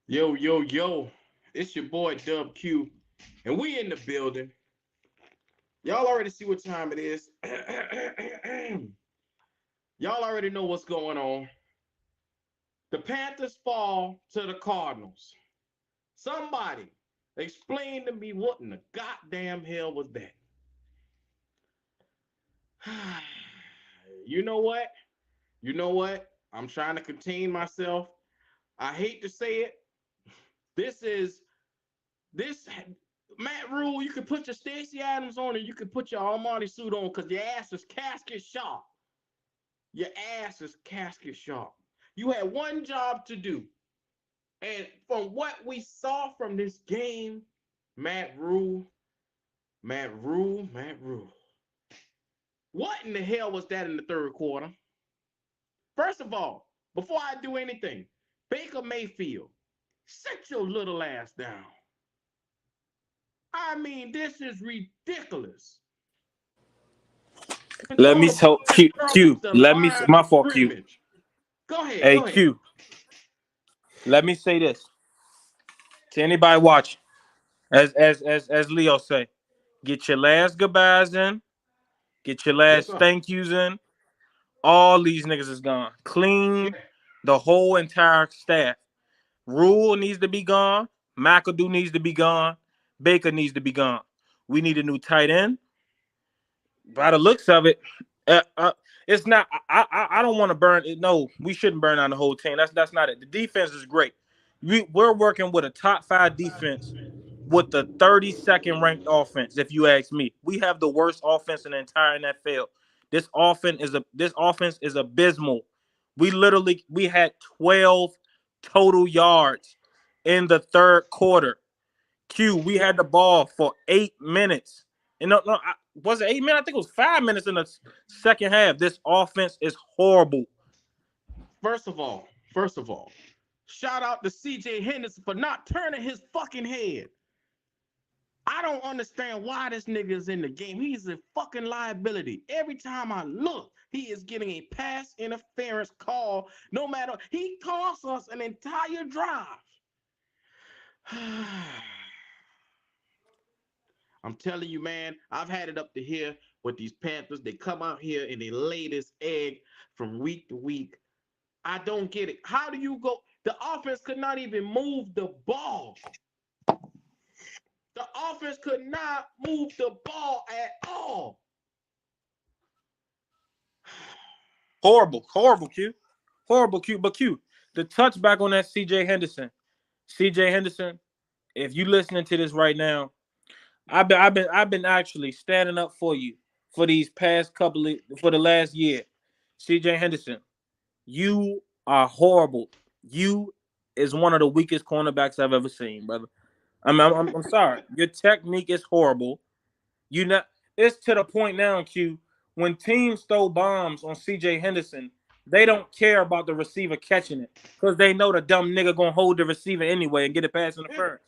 Yo, yo, yo. It's your boy Dub Q, and we in the building. Y'all already see what time it is. Y'all already know what's going on. The Panthers fall to the Cardinals. Somebody explain to me what in the goddamn hell was that? You know what? You know what? I'm trying to contain myself. I hate to say it. This is this Matt Rhule. You can put your Stacey Adams on and you can put your Armani suit on because your ass is casket sharp. Your ass is casket sharp. You had one job to do. And from what we saw from this game, Matt Rhule. What in the hell was that in the third quarter? First of all, before I do anything, Baker Mayfield, sit your little ass down. I mean, this is ridiculous. Let me tell Q. Let me my fault Q. Go ahead. Hey Q. Let me say this to anybody watching. As Leo say, get your last goodbyes in, get your last thank yous in. All these niggas is gone. Clean the whole entire staff. Rhule needs to be gone. McAdoo needs to be gone. Baker needs to be gone. We need a new tight end. By the looks of it, it's not. I don't want to burn it. No, we shouldn't burn on the whole team. That's not it. The defense is great. We're working with a top 5 defense with the 32nd ranked offense. If you ask me, we have the worst offense in the entire NFL. This offense is abysmal. We had 12 total yards in the third quarter. We had the ball for 8 minutes. And was it 8 minutes? I think it was 5 minutes in the second half. This offense is horrible. First of all, shout out to CJ Henderson for not turning his fucking head. I don't understand why this nigga is in the game. He's a fucking liability. Every time I look, he is getting a pass interference call. No matter, he costs us an entire drive. I'm telling you, man, I've had it up to here with these Panthers. They come out here and they lay this egg from week to week. I don't get it. How do you go? The offense could not even move the ball. The offense could not move the ball at all. Horrible, Q. Horrible, Q. But Q, the touchback on that CJ Henderson. CJ Henderson, if you listening to this right now, I've been actually standing up for you for these past for the last year. CJ Henderson, you are horrible. You is one of the weakest cornerbacks I've ever seen, brother. I'm sorry. Your technique is horrible. It's to the point now, Q. When teams throw bombs on CJ Henderson, they don't care about the receiver catching it because they know the dumb nigga gonna hold the receiver anyway and get it past interference.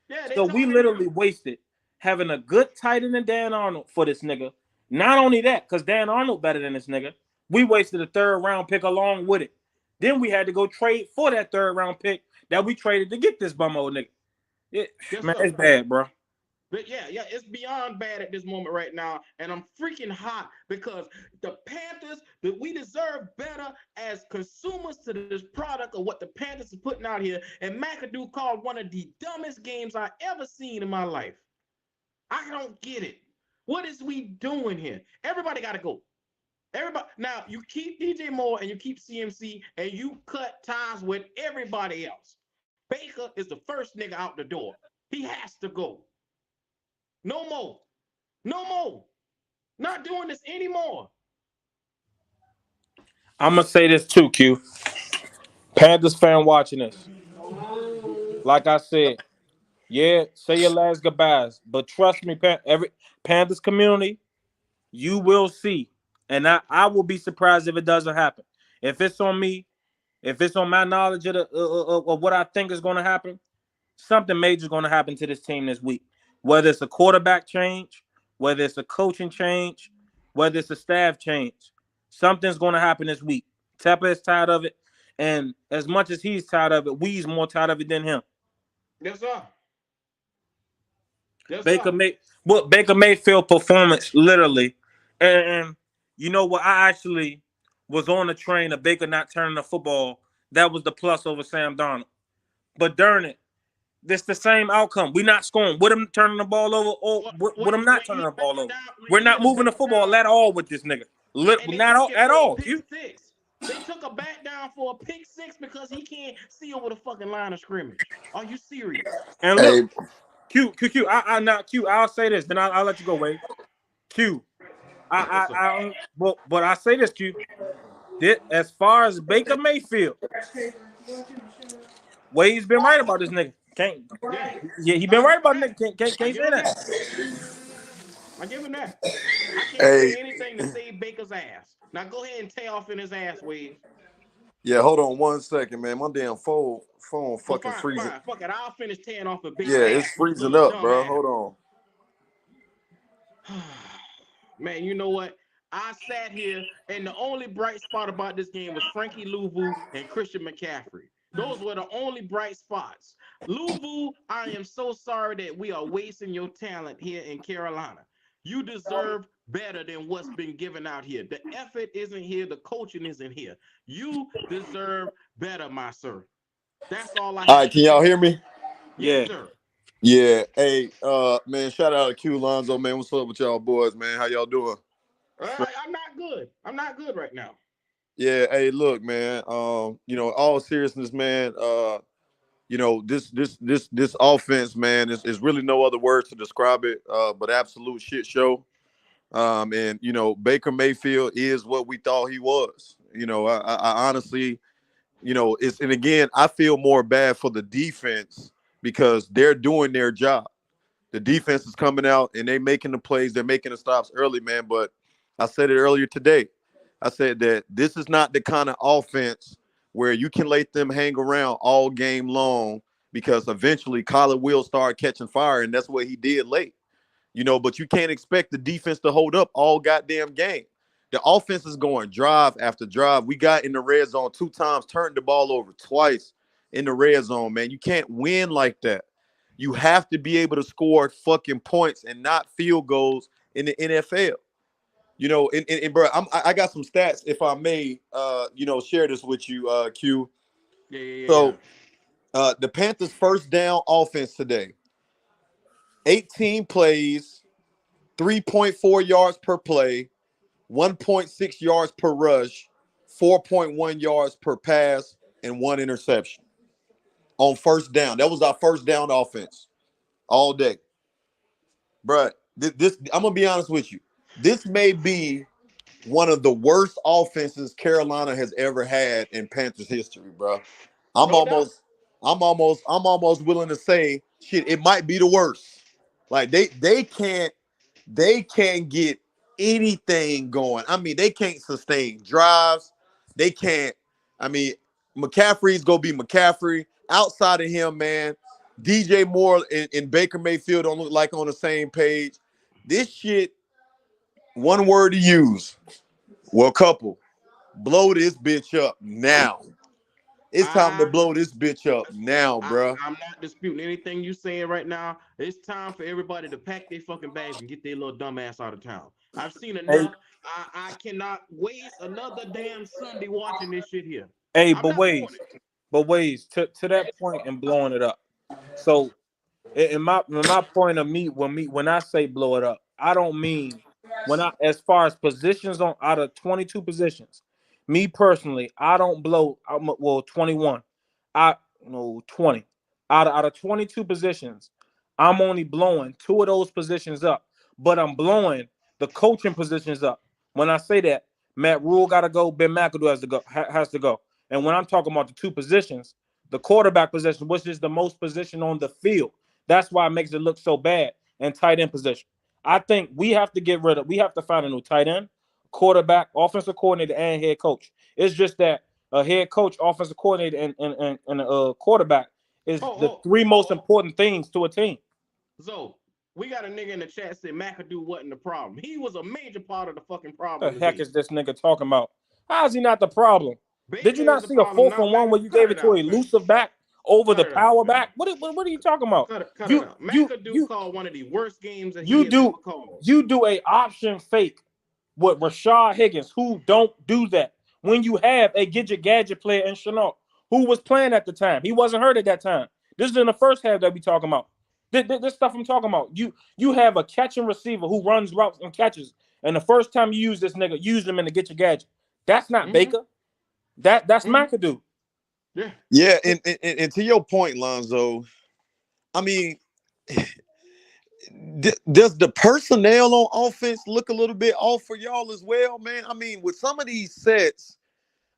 Yeah, so we literally wasted having a good tight end than Dan Arnold for this nigga. Not only that, because Dan Arnold better than this nigga, we wasted a 3rd round pick along with it. Then we had to go trade for that 3rd round pick that we traded to get this bum old nigga. It's bad, bro. But yeah, it's beyond bad at this moment right now, and I'm freaking hot because the Panthers, we deserve better as consumers to this product of what the Panthers are putting out here. And McAdoo called one of the dumbest games I ever seen in my life. I don't get it. What is we doing here? Everybody got to go. Everybody. Now, you keep DJ Moore and you keep CMC and you cut ties with everybody else. Baker is the first nigga out the door. He has to go. No more. Not doing this anymore. I'm going to say this too, Q. Panthers fan watching this. Like I said, yeah, say your last goodbyes. But trust me, every Panthers community, you will see. And I will be surprised if it doesn't happen. If it's on me, if it's on my knowledge of what I think is going to happen, something major is going to happen to this team this week. Whether it's a quarterback change, whether it's a coaching change, whether it's a staff change, something's going to happen this week. Tepper is tired of it. And as much as he's tired of it, we's more tired of it than him. Yes, sir. Yes, Baker sir. May what Baker Mayfield performance literally, and you know what? I actually was on the train of Baker not turning the football. That was the plus over Sam Darnold. But darn it, this the same outcome. We're not scoring with him turning the ball over or with him not When turning he the ball backed over. down, when We're he not hit a moving the back football down, at all with this nigga. and they Not took all, it at for a all. pick Q. six. They took a back down for a pick six because he can't see over the fucking line of scrimmage. Are you serious? And Hey, look, Q. I not Q. I'll say this, then I'll let you go. Wade. Q. What's up? But I say this, Q. As far as Baker Mayfield, Wade's been right about this nigga. Can't. Yeah, Yeah, he I been give right him about that. nigga. Can't I say give him that. that. I give him that. I can't hey, say anything to save Baker's ass. Now go ahead and tear off in his ass, Wade. yeah, hold on 1 second, man. My damn phone Oh, fucking fine, freezing. fine. Fuck it. I'll finish tearing off of Yeah, Baker's it's ass, you freezing little up, dumb bro. ass. Hold on. Man, you know what? I sat here, and the only bright spot about this game was Frankie Louvu and Christian McCaffrey. Those were the only bright spots. Louvu, I am so sorry that we are wasting your talent here in Carolina. You deserve better than what's been given out here. The effort isn't here, the coaching isn't here. You deserve better, my sir. That's all I All right, have to can y'all say. hear me? Yes, Yeah. sir. Yeah. Hey, man, shout out to Q Lonzo, man. What's up with y'all boys, man? How y'all doing? I'm not good. I'm not good right now. Yeah, hey, look, man. All seriousness, man. This offense, man, is really no other words to describe it, but absolute shit show. And Baker Mayfield is what we thought he was. I honestly, and again, I feel more bad for the defense because they're doing their job. The defense is coming out and they making the plays, they're making the stops early, man. But I said it earlier today. I said that this is not the kind of offense where you can let them hang around all game long because eventually Kyler will start catching fire, and that's what he did late. But you can't expect the defense to hold up all goddamn game. The offense is going drive after drive. We got in the red zone 2 times, turned the ball over twice in the red zone, man. You can't win like that. You have to be able to score fucking points and not field goals in the NFL. And bro, I got some stats, if I may, share this with you, Q. Yeah, yeah, yeah, So, the Panthers' first down offense today, 18 plays, 3.4 yards per play, 1.6 yards per rush, 4.1 yards per pass, and 1 interception on first down. That was our first down offense all day. Bruh, this I'm gonna be honest with you. This may be one of the worst offenses Carolina has ever had in Panthers history, bro. I'm no doubt. almost, I'm almost willing to say, shit, it might be the worst. Like they can't get anything going. I mean, they can't sustain drives. They can't. I mean, McCaffrey's gonna be McCaffrey. Outside of him, man, DJ Moore and Baker Mayfield don't look like on the same page. This shit, one word to use. Well, couple, blow this bitch up now. It's time to I blow this bitch up now, bruh. I'm not disputing anything you saying right now. It's time for everybody to pack their fucking bags and get their little dumb ass out of town. I've seen Hey, enough. I cannot waste another damn Sunday watching this shit here. hey, I'm but not doing Waze, it. to that point and blowing it up. So in my point of me when I say blow it up, I don't mean when I as far as positions on out of 22 positions. Me personally, I don't blow. Well, 21. I no 20 out of 22 positions. I'm only blowing two of those positions up, but I'm blowing the coaching positions up. When I say that, Matt Rhule got to go. Ben McAdoo has to go. And when I'm talking about the two positions, the quarterback position, which is the most position on the field. That's why it makes it look so bad and tight end position. I think we have to we have to find a new tight end, quarterback, offensive coordinator, and head coach. It's just that a head coach, offensive coordinator, and a quarterback is the three most Oh. important things to a team. So we got a nigga in the chat said McAdoo wasn't the problem. He was a major part of the fucking What problem the heck today. is this nigga talking about? How is he not the problem? Did Baker you is not the see a problem, fourth not and one where McAdoo. you Cut gave it it to out, a man. elusive back over Cut the it out, power man. back. What are you talking about? Cut it You out. you McAdoo you called one of the worst games that he you has ever do called. you do a option fake with Rashad Higgins, who don't do that when you have a gadget gadget player in Chenault, who was playing at the time. He wasn't hurt at that time. This is in the first half that we talking about. This stuff I'm talking about. You have a catching receiver who runs routes and catches, and the first time you use this nigga, use him in the get your gadget. That's not Baker. That's McAdoo. Yeah. Yeah, and to your point, Lonzo, I mean, does the personnel on offense look a little bit off for y'all as well, man? I mean, with some of these sets,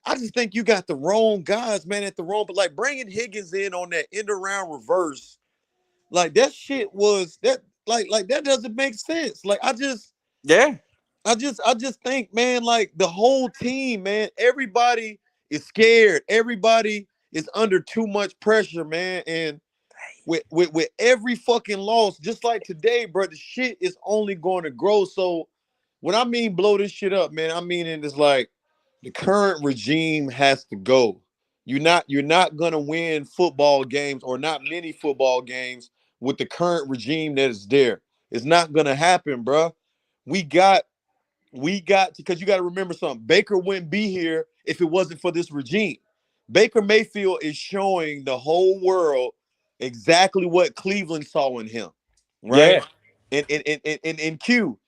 I just think you got the wrong guys, man, at the wrong. But like bringing Higgins in on that end around reverse, like that shit was that like that doesn't make sense. Like Yeah. I just think, man, like the whole team, man, everybody is scared. Everybody is under too much pressure, man. And with every fucking loss, just like today, bro, the shit is only going to grow. So when I mean blow this shit up, man, I mean it is like the current regime has to go. You're not gonna win football games or not many football games with the current regime that is there. It's not gonna happen, bro. We got because you got to remember something. Baker wouldn't be here if it wasn't for this regime. Baker Mayfield is showing the whole world exactly what Cleveland saw in him, right? Yeah. And Q,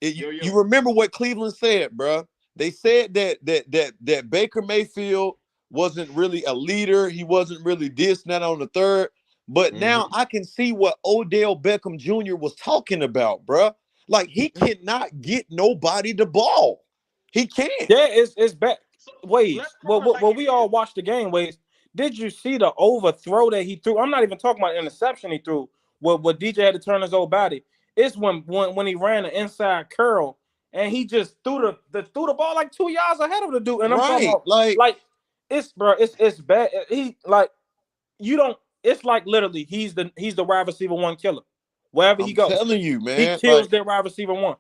Yo, you yo. remember what Cleveland said, bro? They said that Baker Mayfield wasn't really a leader. He wasn't really this, not on the third. But now I can see what Odell Beckham Jr. was talking about, bro. Like he cannot get nobody the ball. He can't. Yeah, it's bad. So let's Ways. call it like Well, it we all is. watched the game. Ways. Did you see the overthrow that he threw? I'm not even talking about interception he threw. What DJ had to turn his whole body. It's when he ran an inside curl and he just threw the ball like 2 yards ahead of the dude. And I'm talking Right. about like it's bad. He like you don't. It's like literally he's the wide receiver one killer. Wherever he I'm goes, telling you, he man. kills Like their wide receiver one.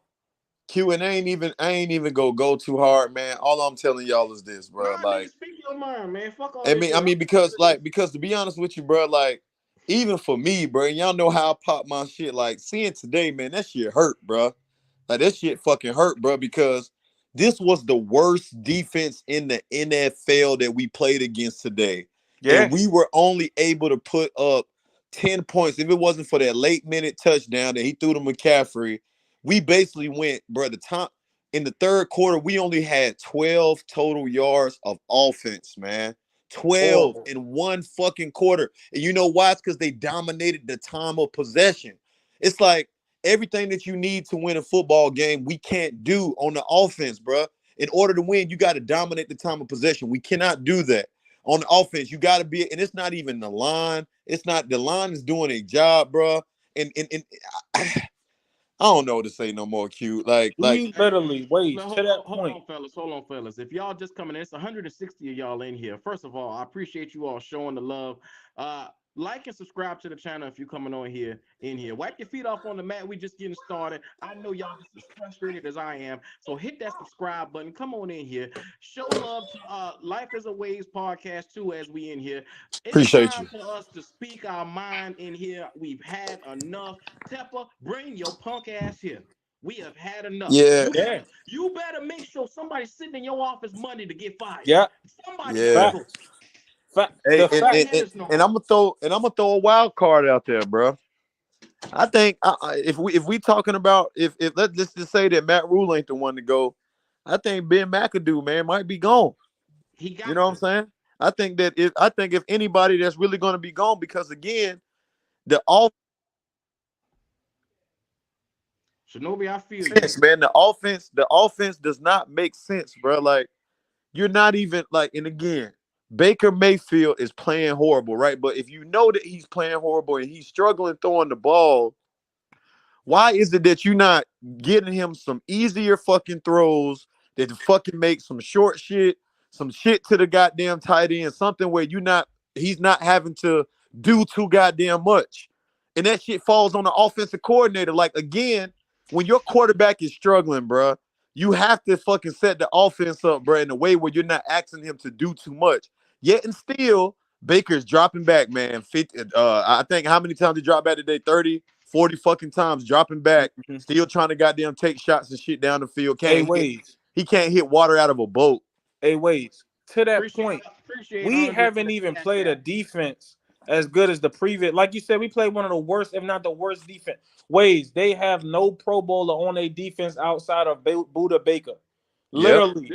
Q and I ain't even go too hard, man. All I'm telling y'all is this, bro. Nah, nigga, Like speak your mind, man. Fuck all I this mean, shit. I'm because to be honest with you, bro, like even for me, bro, and y'all know how I pop my shit. Like seeing today, man, that shit hurt, bro. Like that shit fucking hurt, bro, because this was the worst defense in the NFL that we played against today. Yeah. And we were only able to put up 10 points. If it wasn't for that late minute touchdown that he threw to McCaffrey, we basically went, bro, the time in the third quarter, we only had 12 total yards of offense, man. 12 Horrible. in one fucking quarter. And you know why? It's because they dominated the time of possession. It's like everything that you need to win a football game, we can't do on the offense, bro. In order to win, you got to dominate the time of possession. We cannot do that. On the offense, you got to be, and it's not even the line. It's not the line is doing a job, bro. And I don't know what to say no more, Q. Like He literally ways Now, to that hold point. on, fellas. Hold on, fellas. If y'all just coming in, it's 160 of y'all in here. First of all, I appreciate you all showing the love. Like and subscribe to the channel if you're coming on here in here. Wipe your feet off on the mat. We just getting started. I know y'all just as frustrated as I am. So hit that subscribe button. Come on in here. Show love to Life is a Ways podcast too as we in here. It's appreciate time you. for us to speak our mind in here. We've had enough. Tepper, bring your punk ass here. We have had enough. Yeah, Yeah. You better make sure somebody's sitting in your office Monday to get fired. Yeah. Somebody got to yeah. go. Facts. Hey, The Can't and, be fact. and, and, headers no and more. I'm gonna throw a wild card out there, bro. I think if we talking about if let's just say that Matt Rhule ain't the one to go, I think Ben McAdoo, man, might be gone. He You got know what I'm to. saying? I think if anybody that's really going to be gone, because again, the Shinobi, I feel you. offense, man, the offense does not make sense, bro. Like you're not even like, and again, Baker Mayfield is playing horrible, right? But if you know that he's playing horrible and he's struggling throwing the ball, why is it that you're not getting him some easier fucking throws that fucking make some shit to the goddamn tight end, something where he's not having to do too goddamn much. And that shit falls on the offensive coordinator. Like again, when your quarterback is struggling, bro, you have to fucking set the offense up, bro, in a way where you're not asking him to do too much. Yet and still, Baker's dropping back, man. 50, I think how many times he dropped back today? 30, 40 fucking times dropping back. Still trying to goddamn take shots and shit down the field. He can't hit water out of a boat. Hey, Waze, to that point, we haven't even played a defense as good as the previous. Like you said, we played one of the worst, if not the worst defense. Waze, they have no Pro Bowler on a defense outside of Buda Baker. Literally,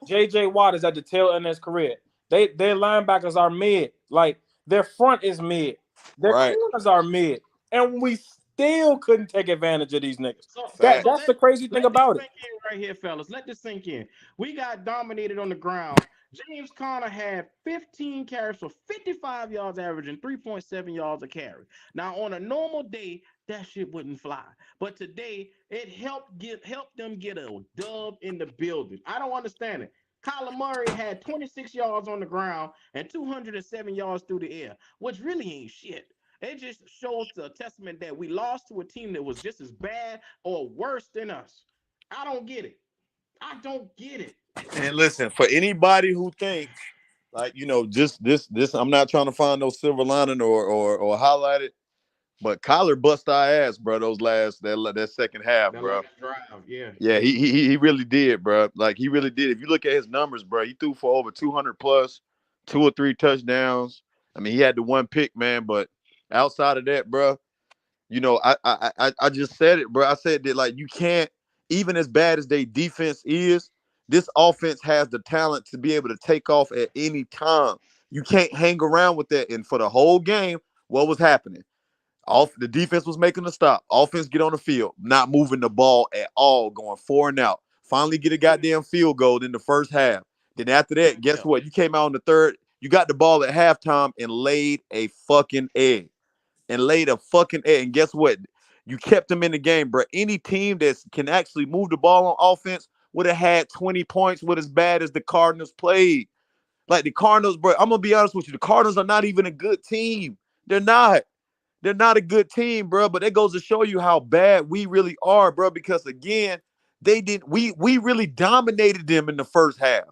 J.J. Watt is at the tail end of his career. Their linebackers are mid. Like, their front is mid. Their corners are mid. And we still couldn't take advantage of these niggas. That's the crazy thing about it. Right here, fellas. Let this sink in. We got dominated on the ground. James Conner had 15 carries for 55 yards, averaging 3.7 yards a carry. Now, on a normal day, that shit wouldn't fly. But today, it helped them get a dub in the building. I don't understand it. Kyler Murray had 26 yards on the ground and 207 yards through the air, which really ain't shit. It just shows a testament that we lost to a team that was just as bad or worse than us. I don't get it. I don't get it. And listen, for anybody who thinks, like, you know, just this, I'm not trying to find no silver lining or highlight it, but Kyler bust our ass, bro. That second half, bro. Yeah, he really did, bro. Like, he really did. If you look at his numbers, bro, he threw for over 200 plus, 2 or 3 touchdowns. I mean, he had the one pick, man, but outside of that, bro, you know, I just said it, bro. I said that, like, you can't, even as bad as their defense is, this offense has the talent to be able to take off at any time. You can't hang around with that. And for the whole game, what was happening? The defense was making a stop. Offense get on the field, not moving the ball at all, going 4 and out. Finally get a goddamn field goal in the first half. Then after that, guess what? You came out in the third. You got the ball at halftime and laid a fucking egg. And guess what? You kept them in the game, bro. Any team that can actually move the ball on offense would have had 20 points with as bad as the Cardinals played. Like, the Cardinals, bro, I'm going to be honest with you. The Cardinals are not even a good team. They're not. They're not a good team, bro. But it goes to show you how bad we really are, bro. Because, again, we really dominated them in the first half.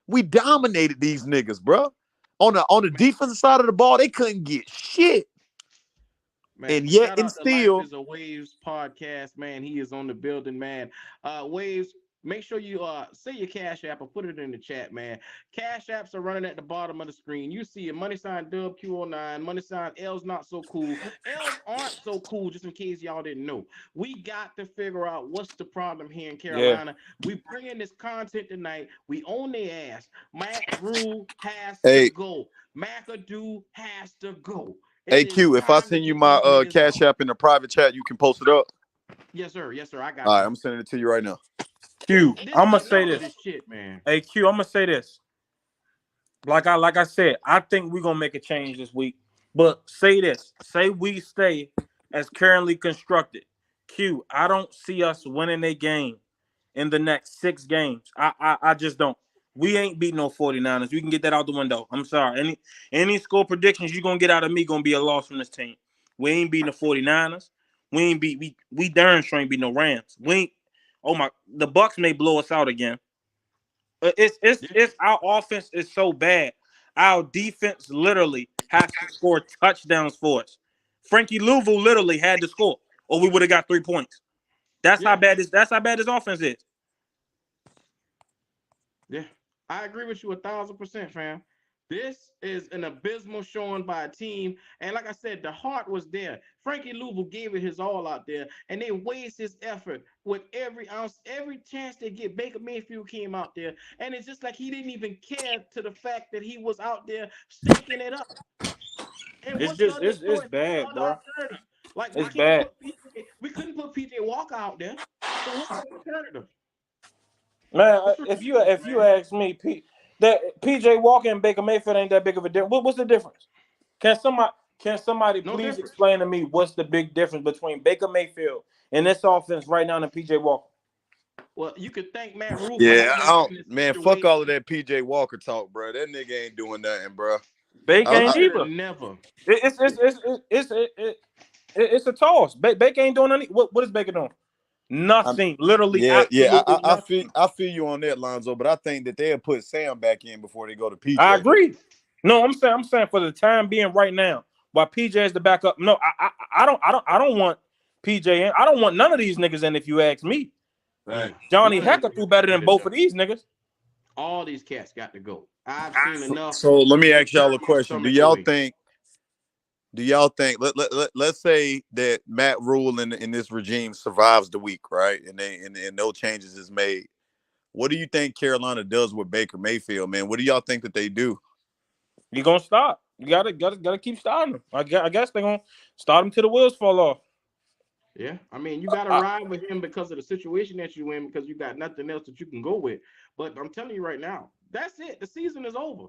We dominated these niggas, bro. On the defensive side of the ball, they couldn't get shit. Man, and yet, and still, Life is a Waves podcast, man. He is on the building, man. Waves, make sure you say your Cash App or put it in the chat, man. Cash Apps are running at the bottom of the screen. You see a money sign WQ09, money sign L's not so cool. L's aren't so cool, just in case y'all didn't know. We got to figure out what's the problem here in Carolina. We bring in this content tonight. We own their ass. Rhule has to go. McAdoo has to go. Hey, Q, if I send you my Cash App in the private chat, you can post it up? Yes, sir. Yes, sir. I got it. All right, I'm sending it to you right now. Q, I'm going to say this. Shit, man. Hey, Q, I'm going to say this. Like I said, I think we're going to make a change this week. But say this. Say we stay as currently constructed. Q, I don't see us winning a game in the next 6 games. I just don't. We ain't beating no 49ers. We can get that out the window. I'm sorry. Any score predictions you're going to get out of me going to be a loss from this team. We ain't beating the 49ers. We darn sure ain't beating no Rams. The Bucks may blow us out again. It's our offense is so bad. Our defense literally has to score touchdowns for us. Frankie Louisville literally had to score, or we would have got 3 points. That's how bad this offense is. Yeah. I agree with you 1,000%, fam. This is an abysmal showing by a team. And like I said, the heart was there. Frankie Louisville gave it his all out there, and they waste his effort with every ounce, every chance they get. Baker Mayfield came out there, and it's just like he didn't even care to the fact that he was out there stinking it up. And it's bad, bro. Like, it's bad. We couldn't put PJ Walker out there. So what's the alternative? Man, if you ask me, that PJ Walker and Baker Mayfield ain't that big of a difference. What's the difference? Can somebody please explain to me what's the big difference between Baker Mayfield and this offense right now and PJ Walker? Well, you could thank Matt Rhule. Yeah, man, fuck all of that PJ Walker talk, bro. That nigga ain't doing nothing, bro. Baker ain't either. Never. It's a toss. Baker ain't doing anything. What is Baker doing? Nothing. Literally. I feel you on that, Lonzo, but I think that they'll put Sam back in before they go to PJ. I agree. No, I'm saying for the time being right now, while PJ is the backup. No, I don't want PJ in. I don't want none of these niggas in. If you ask me, Right. Johnny None of Hecker threw better than both of these niggas. All these cats got to go. I've seen enough. So let me ask y'all a Turn my question. Do stomach y'all away. think? Let's say that Matt Rhule in this regime survives the week, right? And no changes is made. What do you think Carolina does with Baker Mayfield, man? What do y'all think that they do? You gonna stop? You gotta keep starting him. I guess they're gonna start him till the wheels fall off. Yeah, I mean, you got to ride with him because of the situation that you're in, because you got nothing else that you can go with. But I'm telling you right now, that's it. The season is over.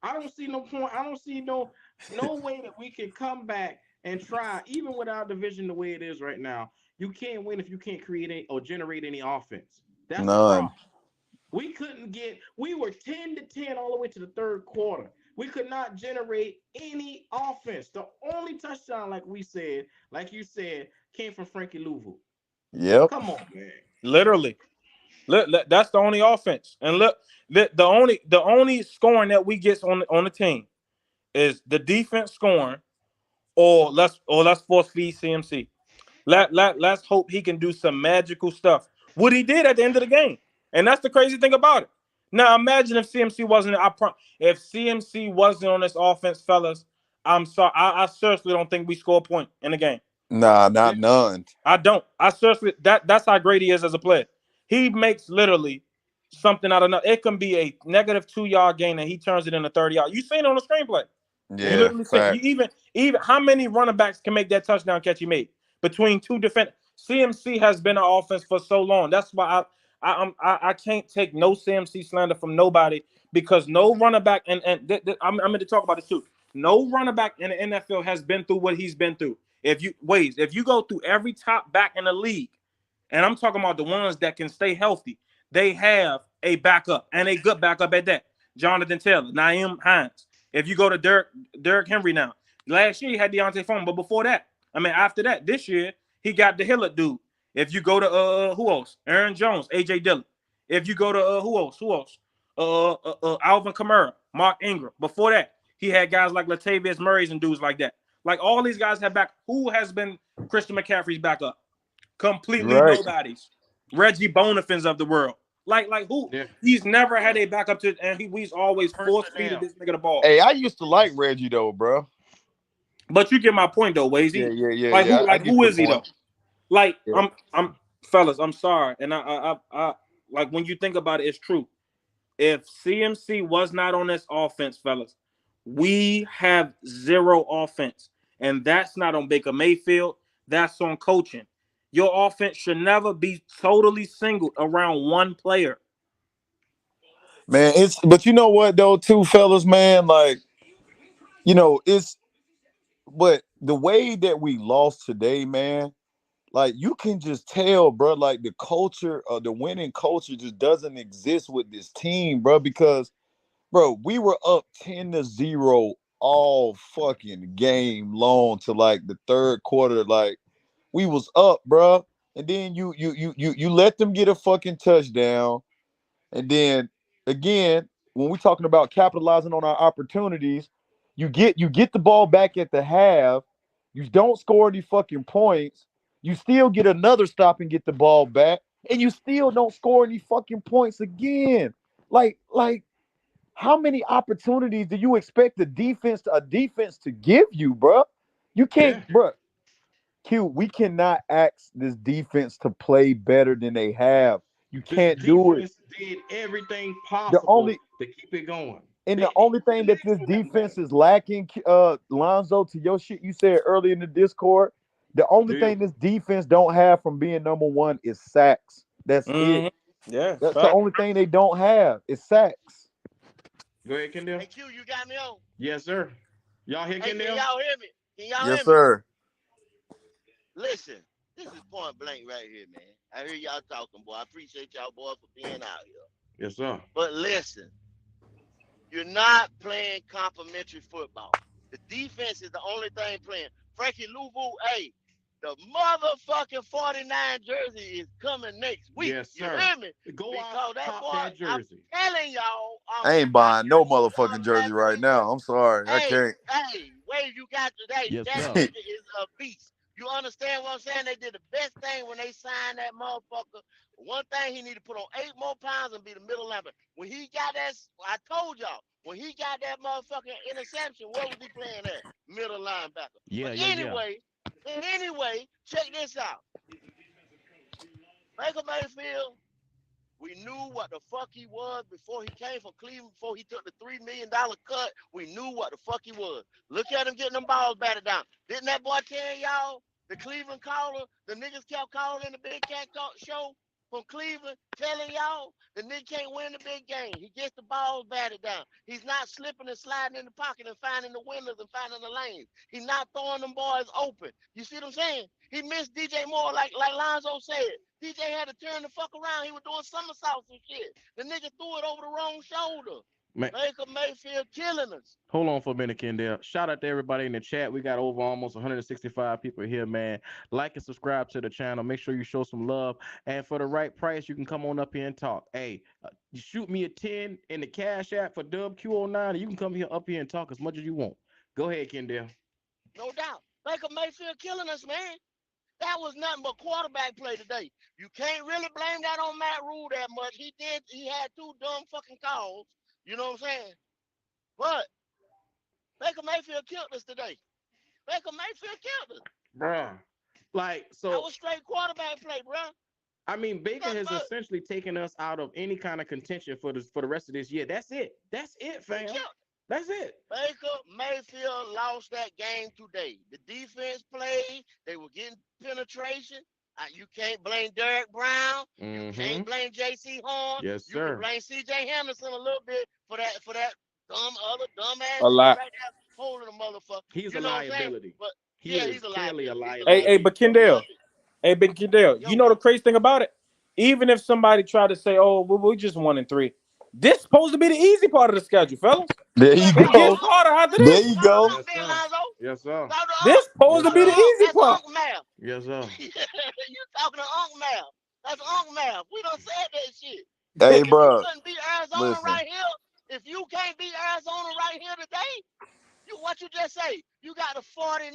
I don't see no point. I don't see no way that we can come back and try, even with our division the way it is right now. You can't win if you can't create or generate any offense. That's the None. problem. We were 10-10 all the way to the third quarter. We could not generate any offense. The only touchdown, like you said, came from Frankie Louisville. Yep. Come on, man. Literally, that's the only offense. And look, the only scoring that we get on the team is the defense scoring, or let's force feed CMC. Let's hope he can do some magical stuff. What he did at the end of the game, and that's the crazy thing about it. Now imagine if CMC wasn't. If CMC wasn't on this offense, fellas, I'm sorry. I seriously don't think we score a point in the game. Nah, not none. I don't. I seriously that's how great he is as a player. He makes literally something out of nothing. It can be a negative 2-yard gain and he turns it into 30 yards. You seen it on the screenplay. You Yeah, literally see fact. you even how many running backs can make that touchdown catch he made between two defenders. CMC has been an offense for so long. That's why I can't take no CMC slander from nobody, because no running back I'm going to talk about this too. No running back in the NFL has been through what he's been through. If you go through every top back in the league, and I'm talking about the ones that can stay healthy, they have a backup, and a good backup at that. Jonathan Taylor, Naeem Hines. If you go to Derrick Henry now, last year he had Deontay Foreman, but before that, after that, this year he got the Hillard dude. If you go to who else? Aaron Jones, AJ Dillon. If you go to who else? Alvin Kamara, Mark Ingram. Before that, he had guys like Latavius Murray's and dudes like that. Like all these guys have back. Who has been Christian McCaffrey's backup? Completely Right. nobody's. Reggie Bonifins of the world. Like who? Yeah. He's never had a backup to, and he's always force-feeding this nigga the ball. Hey, I used to like Reggie though, bro. But you get my point though, Wazy. Who is he though? Like yeah. I'm fellas, I'm sorry, and I like when you think about it, it's true. If CMC was not on this offense, fellas, we have zero offense, and that's not on Baker Mayfield. That's on coaching. Your offense should never be totally singled around one player. Man, but you know what though, too, fellas, man, like, but the way that we lost today, man, like you can just tell, bro, like the culture the winning culture just doesn't exist with this team, bro, because, bro, we were up 10-0 all fucking game long to like the third quarter. Like we was up, bro, and then you let them get a fucking touchdown, and then again, when we're talking about capitalizing on our opportunities, you get the ball back at the half, you don't score any fucking points, you still get another stop and get the ball back, and you still don't score any fucking points again. Like how many opportunities do you expect a defense to give you, bro? You can't, bro. Q, we cannot ask this defense to play better than they have. You can't do it. Did everything possible to keep it going. The only thing that this defense is lacking, Lonzo, to your shit you said earlier in the Discord, the only thing this defense don't have from being number one is sacks. That's it. Yeah, that's the only thing they don't have is sacks. Go ahead, Kendall. Hey, Q, you got me on? Yes, sir. Y'all hear Kendall? Can y'all hear me? Yes, sir. Listen, this is point blank right here, man. I hear y'all talking, boy. I appreciate y'all, boy, for being out here. Yes, sir. But listen, you're not playing complimentary football. The defense is the only thing playing. Frankie Louisville, hey, The motherfucking 49 jersey is coming next week. Yes, You sir. hear me? Go Because out, that cop boy, that I'm jersey. telling y'all, I ain't buying no motherfucking jersey right now. I'm sorry, I can't. Hey, wait, you got today. Yes, That sir. nigga is a beast. You understand what I'm saying? They did the best thing when they signed that motherfucker. One thing he need to put on 8 more pounds and be the middle linebacker. When he got that, I told y'all, when he got that motherfucking interception, where was he playing at? Middle linebacker. Yeah, But yeah. anyway, check this out. Baker Mayfield, we knew what the fuck he was before he came from Cleveland, before he took the $3 million cut. We knew what the fuck he was. Look at him getting them balls batted down. Didn't that boy tell y'all, the Cleveland caller, the niggas kept calling in the Big Cat show from Cleveland, telling y'all the nigga can't win the big game. He gets the balls batted down. He's not slipping and sliding in the pocket and finding the windows and finding the lanes. He's not throwing them boys open. You see what I'm saying? He missed DJ Moore like Lonzo said. DJ had to turn the fuck around. He was doing somersaults and shit. The nigga threw it over the wrong shoulder. Man, Baker Mayfield killing us. hold on for a minute, Kendall. Shout out to everybody in the chat. We got over almost 165 people here, man. Like and subscribe to the channel. Make sure you show some love. And for the right price, you can come on up here and talk. Hey, you shoot me a 10 in the Cash App for WQ09, and you can come here up here and talk as much as you want. Go ahead, Kendall. No doubt. Baker Mayfield killing us, man. That was nothing but quarterback play today. You can't really blame that on Matt Rhule that much. He had 2 dumb fucking calls. You know what I'm saying? But Baker Mayfield killed us today. Baker Mayfield killed us. Bruh. Like, That so, was straight quarterback play, bruh. I mean, Baker has essentially taken us out of any kind of contention for the rest of this year. That's it. That's it, fam. That's it. Baker Mayfield lost that game today. The defense played. They were getting penetration. You can't blame Derek Brown. You can't blame J.C. Horn. Yes, You sir. can blame C.J. Henderson a little bit for that dumb ass A lot. right there holding the motherfucker. He's you a know what I'm saying? liability. But He is he's a clearly a liability. liability. Hey, but Kendall. Hey, Big Kendall. You know the crazy thing about it? Even if somebody tried to say, "Oh, we just 1-3," this supposed to be the easy part of the schedule, fellas. There you It go. gets harder after this. There you go. Yes, sir. This supposed to be the easy part. Yes, sir. You talking to Unc Math. That's Unc Math. We done said that shit. Hey, If bro. you couldn't beat Arizona Listen. right here, if you can't beat Arizona right here today, what you just say? You got the 49ers.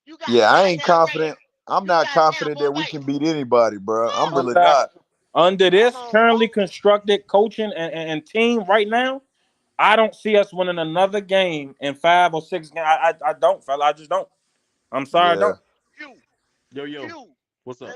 You got Yeah, the I ain't goddamn confident. Rams. I'm You not got confident Tampa that we Bay. can beat anybody, bro. I'm really not. not. Under this currently constructed coaching and team right now, I don't see us winning another game in 5 or 6 games. I don't, fella. I just don't. I'm sorry, I don't. Yo. What's up?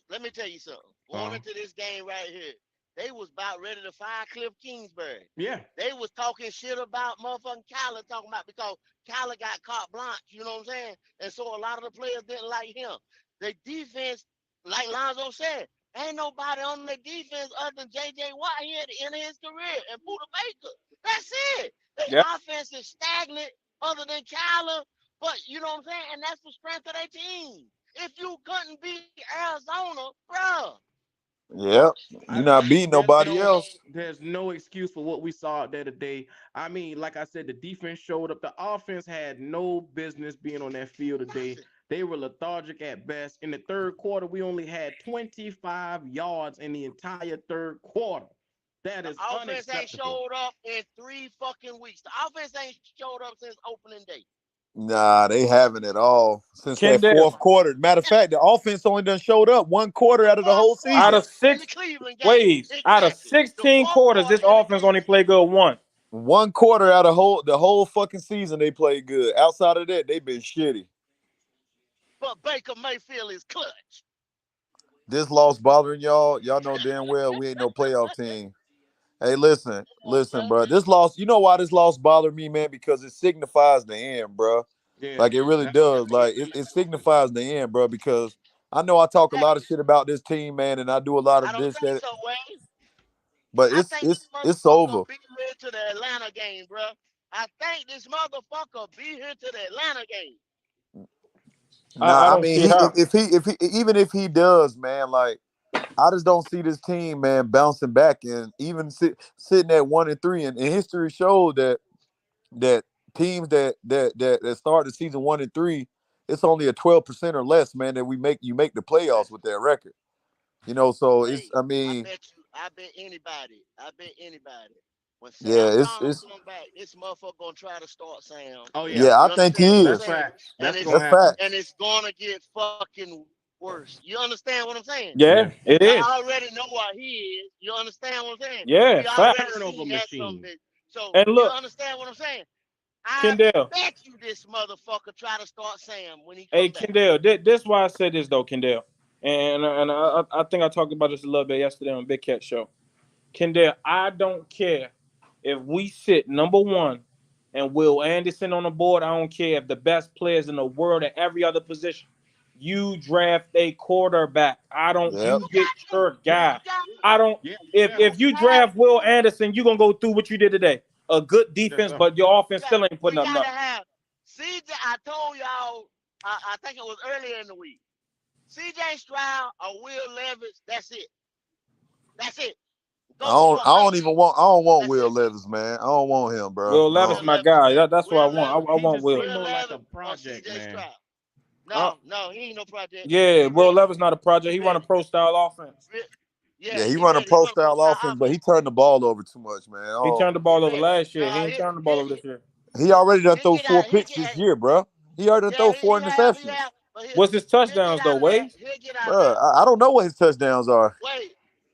Let me tell you something. Going into this game right here, they was about ready to fire Cliff Kingsbury. Yeah. They was talking shit about motherfucking Kyler, talking about because Kyler got carte blanche, you know what I'm saying? And so a lot of the players didn't like him. The defense, like Lonzo said, ain't nobody on the defense other than J.J. Watt here at the end of his career and Buda Baker. That's it. The offense is stagnant other than Kyler, but you know what I'm saying? And that's the strength of their team. If you couldn't beat Arizona, bro. Yep. You're not beating nobody else. There's no excuse for what we saw out there today. I mean, like I said, the defense showed up. The offense had no business being on that field today. They were lethargic at best. In the third quarter, we only had 25 yards in the entire third quarter. That is unacceptable. The offense ain't showed up in 3 fucking weeks. The offense ain't showed up since opening day. Nah, they haven't at all since that fourth quarter. Matter of fact, the offense only done showed up 1 quarter out of the whole season. Out of 16 quarters, this offense only played good 1. 1 quarter out of the whole fucking season they played good. Outside of that, they been shitty. But Baker Mayfield is clutch. This loss bothering y'all. Y'all know damn well we ain't no playoff team. Hey, listen, bro. This loss, you know why this loss bothered me, man? Because it signifies the end, bro. Yeah, like it really does. Like it signifies the end, bro. Because I know I talk a lot of shit about this team, man, and I do a lot of this, that. So, but it's over. Be here to the Atlanta game, bro. I think this motherfucker be here to the Atlanta game. Nah, I mean, if he even if he does, man, like I just don't see this team, man, bouncing back and even sitting at 1-3. And history showed that teams that start the season 1-3, it's only a 12% or less, man, that you make the playoffs with that record. You know, so Hey, it's I mean, I bet anybody. When yeah, Sam Donald it's come back, this motherfucker gonna try to start Sam. Oh yeah, yeah, I You think understand he what I'm that's is. saying? facts. And That's it's gonna That's happen. facts. gonna get fucking worse. You understand what I'm saying? Yeah, Yeah, it Y'all is. already know what he is. You understand what I'm saying? Yeah, We fact. already turnover seen that machine. bitch. So And you look, understand what I'm saying? I Kendall. bet you this motherfucker try to start Sam when he Hey, come back. Kendall. This why I said this though, Kendall. And I think I talked about this a little bit yesterday on Big Cat Show. Kendall, I don't care if we sit number one and Will Anderson on the board. I don't care if the best players in the world at every other position. You draft a quarterback. I don't. Yep. You get your guy. You got I don't. Yeah, If you have draft Will Anderson, you're gonna go through what you did today. A good yes, defense, sir. but your we offense got still ain't we putting up gotta nothing. have CJ. I told y'all. I think it was earlier in the week. CJ Stroud or Will Levis. That's it. That's it. Go the fuck off. I don't want That's Will it. Levis, man. I don't want him, bro. Will I Levis, don't. Will my Levis. guy. That's what I Will want. Levis. I He want just Will. seemed Will more like a Levis or project, CJ man. Stroud. Uh, No, he ain't no project. yeah, He Will ready. Levis not a project. He He run a ready. pro style offense. Yeah, Yeah, he he run a ready. He pro run a pro style style offense, but offense. he turned the ball over too much, man. He Oh, turned the He ball over ready. last year. He No, ain't turning the ball over this year. he already done he'll throw get out. 4 picks this year, bro. He already done Yeah, throw four he interceptions, have, but What's his he'll get touchdowns though, out of that. Wade? He'll get out of bro. that. I don't know what his touchdowns are.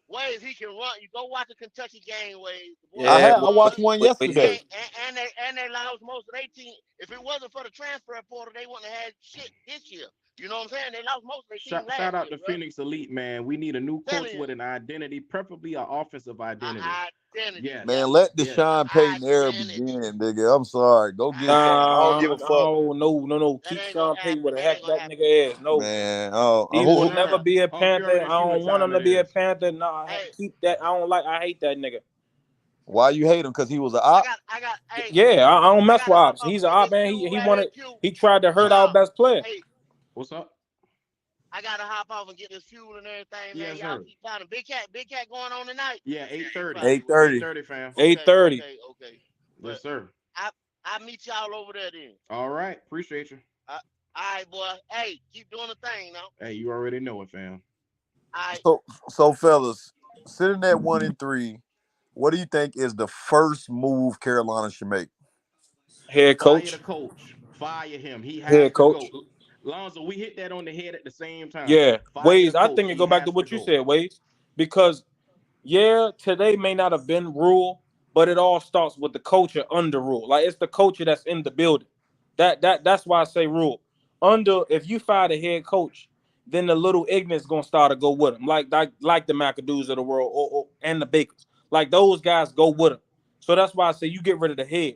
Wade, he can run. You go watch the Kentucky game, Wade. The boy I Yeah, can had I run. watched one Wade And, yesterday. Mills. and they lost most of their team. If it wasn't for the transfer portal, they wouldn't have had shit this year. You know what I'm saying? They lost most of their team Shout last out year, to bro. Phoenix Elite, man. We need a new coach Telling you, with an identity, preferably an offensive identity. identity. Yes, Man, Yep, let yes. Deshaun Payton era identity. begin, nigga. I'm sorry. Go get something. I don't give a fuck, No. That Keep ain't gonna Sean Payton happen. where the That ain't heck gonna that happen. nigga is. No. man. He Yes, will Who? never sir. be a I don't care Panther. on I issue what don't want time him to it be a is. Panther. No, Hey, keep that. I hate that nigga. Why you hate him? Because he was a I op. got, I got. Hey, Yeah, I don't I mess gotta with hop ops. off He's and an get op this man. fuel He right here, wanted. Q. He tried to hurt our Sean, best player. hey, What's up? I gotta hop off and get this fuel and everything, man. Yes, Y'all sir. keep finding Big Cat going on tonight. Yeah, 8:30. Friday. 8:30. 8:30, fam. 8:30. Okay. Yes, But sir. I meet y'all over there then. All right. Appreciate you. All right, boy. Hey, keep doing the thing now. Hey, you already know it, fam. All right. So fellas, sitting at 1-3, what do you think is the first move Carolina should make? Head Fire the coach. coach. Fire him. He has Head to coach. go. Lonzo, we hit that on the head at the same time. Yeah. Fire the Ways. I coach. think it He go back to has to what you go. said, Ways. Because yeah, today may not have been Rhule, but it all starts with the culture under Rhule. Like it's the culture that's in the building. That's why I say Rhule. Under if you fire the head coach, then the little ignorance gonna start to go with him. Like the McAdoos of the world and the Bakers. Like those guys go with him. So that's why I say you get rid of the head.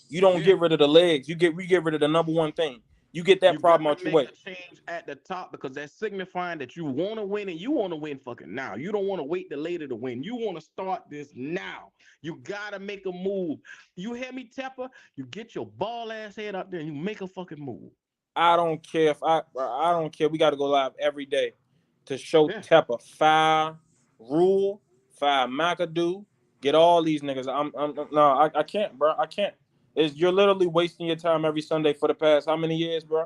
You don't Yeah. get rid of the legs. You get rid of the number one thing. You get You that problem gotta out your make way. a change at the top because that's signifying that you want to win and you want to win fucking now. You don't want to wait till later to win. You want to start this now. You gotta make a move. You hear me, Tepper? You get your ball ass head up there and you make a fucking move. I don't care if I don't care. We got to go live every day to show Yeah. Tepper fire Rhule, fire McAdoo, get all these niggas. I can't, bro. I can't. You're literally wasting your time every Sunday for the past how many years, bro?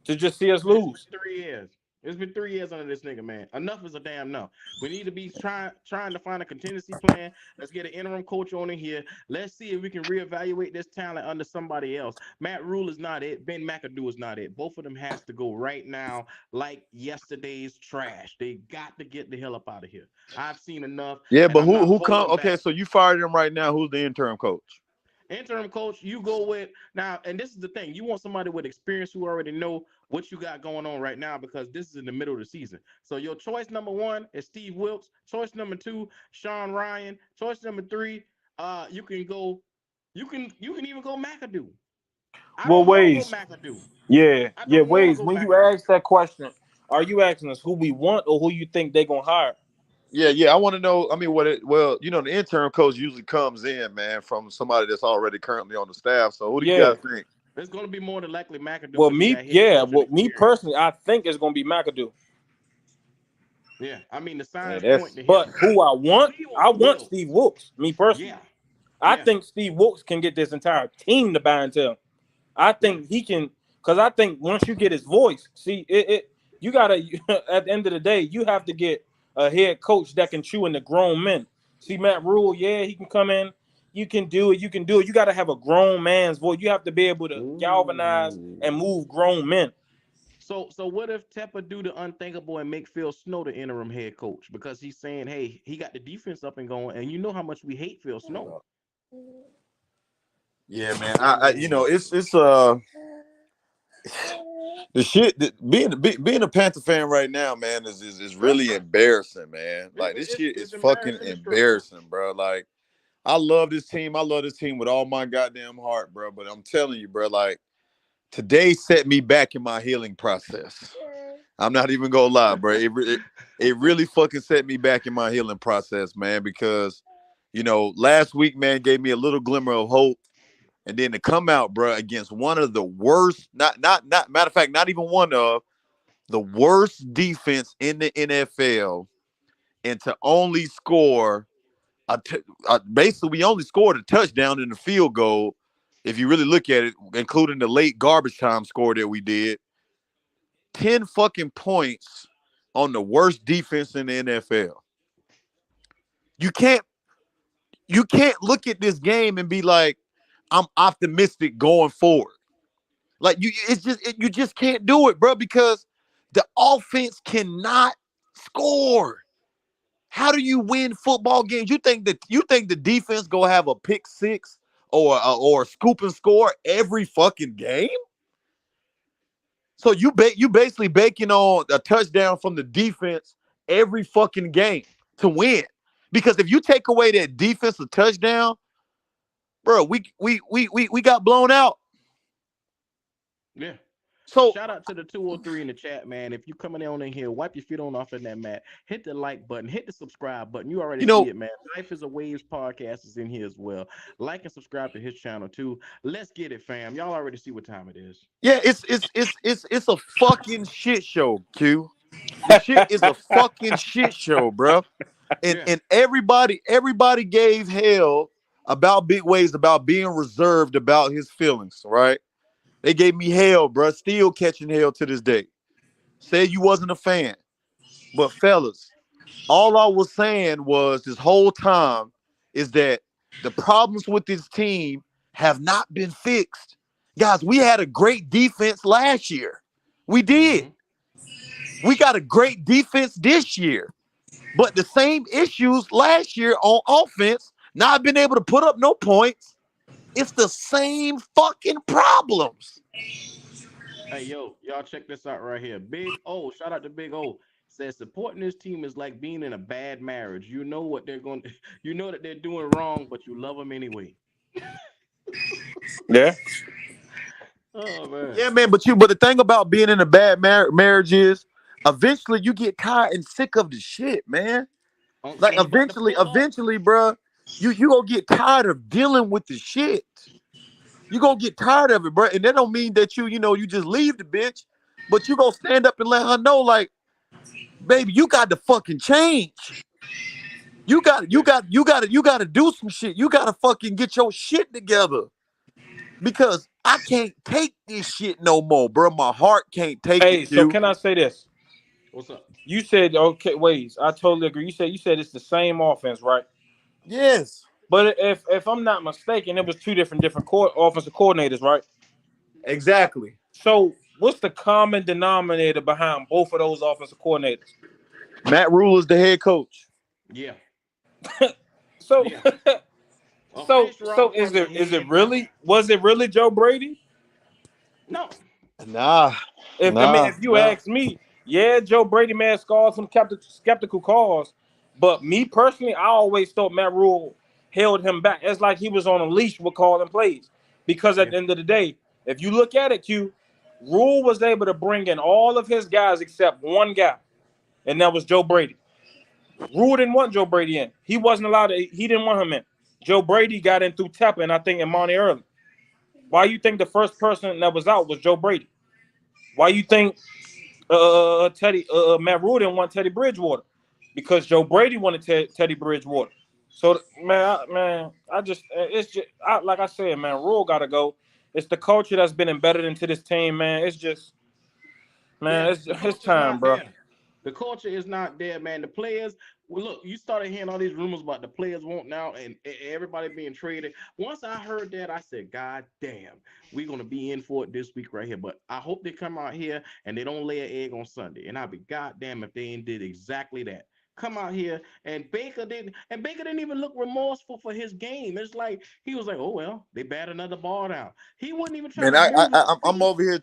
To just see us It's lose. been 3 years. It's been 3 years under this nigga, man. Enough is a damn no. We need to be trying to find a contingency plan. Let's get an interim coach on in here. Let's see if we can reevaluate this talent under somebody else. Matt Rhule is not it. Ben McAdoo is not it. Both of them has to go right now, like yesterday's trash. They got to get the hell up out of here. I've seen enough. Yeah, And but I'm not who come? holding Okay, back. so you fired him right now. Who's the interim coach? Interim coach, you go with now, and this is the thing. You want somebody with experience who already know what you got going on right now because this is in the middle of the season. So your choice number one is Steve Wilkes. Choice number two, Sean Ryan. Choice number three, you can go, you can even go McAdoo. I Well, don't want to go Ways. McAdoo. Yeah, I yeah, don't want to Ways. go When you McAdoo. ask that question, are you asking us who we want or who you think they gonna hire? Yeah. I want to know. I mean, well, the interim coach usually comes in, man, from somebody that's already currently on the staff. So who do you Yeah. guys think? It's going to be more than likely McAdoo Well, because he got head coaching me experience. personally, I think it's gonna be McAdoo. Yeah, I mean the Man, signs point that's to him. But who I want Wilkes. Steve Wilkes. Me personally, Yeah, I yeah, think Steve Wilkes can get this entire team to buy into him. I yeah. think he can. Because I think once you get his voice, see you gotta at the end of the day, you have to get a head coach that can chew in the grown men. See Matt Rhule, yeah, he can come in. You can do it. You can do it. You got to have a grown man's voice. You have to be able to galvanize and move grown men. So what if Tepper do the unthinkable and make Phil Snow the interim head coach because he's saying, hey, he got the defense up and going, and you know how much we hate Phil Snow. Yeah, man. I it's the shit that being a Panther fan right now, man, is really embarrassing, man. Like this shit is fucking embarrassing, bro. Like I love this team. I love this team with all my goddamn heart, bro. But I'm telling you, bro, like today set me back in my healing process. I'm not even gonna lie, bro. It really fucking set me back in my healing process, man, because last week, man, gave me a little glimmer of hope. And then to come out, bro, against one of the worst, not matter of fact, not even one of the worst defense in the NFL, and to only score basically we only scored a touchdown in the field goal. If you really look at it, including the late garbage time score that we did, 10 fucking points on the worst defense in the NFL. You can't look at this game and be like, I'm optimistic going forward. Like you just can't do it, bro, because the offense cannot score. How do you win football games? You think the defense gonna have a pick six or a scoop and score every fucking game? So you basically baking on a touchdown from the defense every fucking game to win. Because if you take away that defensive touchdown, bro, we got blown out. Yeah. So shout out to the 203 in the chat, man. If you coming on in here, wipe your feet on off in that mat. Hit the like button, hit the subscribe button. You already see it, man. Life is a Waves podcast is in here as well. Like and subscribe to his channel too. Let's get it, fam. Y'all already see what time it is. Yeah, it's a fucking shit show, Q. The shit is a fucking shit show, bro. And everybody gave hell about Big Waves, about being reserved about his feelings, right? They gave me hell, bro. Still catching hell to this day. Said you wasn't a fan. But fellas, all I was saying was this whole time is that the problems with this team have not been fixed. Guys, we had a great defense last year. We did. We got a great defense this year. But the same issues last year on offense, not been able to put up no points. It's the same fucking problems. Hey, yo, y'all check this out right here. Big O, shout out to Big O. Says supporting this team is like being in a bad marriage. You know what they're going to, you know that they're doing wrong, but you love them anyway. Yeah. Oh man. Yeah, man. But the thing about being in a bad marriage is eventually you get tired and sick of the shit, man. Like eventually, bro, you gonna get tired of dealing with the shit. You gonna get tired of it, bro. And that don't mean that you just leave the bitch, but you gonna stand up and let her know, like, baby, you got to fucking change. You got to do some shit. You got to fucking get your shit together. Because I can't take this shit no more, bro. My heart can't take it. Hey, so can I say this? What's up? You said, okay, Waves. I totally agree. You said it's the same offense, right? Yes. But if I'm not mistaken, it was two different offensive coordinators, right? Exactly. So what's the common denominator behind both of those offensive coordinators? Matt Rhule is the head coach. Yeah. So yeah. so is it really, was it really Joe Brady? No. Nah. If you ask me, yeah, Joe Brady may have scored some skeptical calls, but me personally, I always thought Matt Rhule held him back. It's like he was on a leash with calling plays. Because at the end of the day, if you look at it, Rhule was able to bring in all of his guys except one guy, and that was Joe Brady. Rhule didn't want Joe Brady in. He wasn't allowed to. He didn't want him in. Joe Brady got in through Tepper and I think in Monty Early. Why you think the first person that was out was Joe Brady? Why you think Matt Rhule didn't want Teddy Bridgewater? Because Joe Brady wanted Teddy Bridgewater. So man, it's just like I said, man, Rhule gotta go. It's the culture that's been embedded into this team, man. It's just, man, Yeah, the it's culture's time, not bro. there. The culture is not there, man. The players, well, look, you started hearing all these rumors about the players won't now and everybody being traded. Once I heard that, I said, God damn, we're gonna be in for it this week right here. But I hope they come out here and they don't lay an egg on Sunday. And I'll be goddamn if they ain't did exactly that. Come out here and Baker didn't even look remorseful for his game. It's like he was like, oh well, they bat another ball down. He wasn't even trying Man, to move his I'm feet. over here.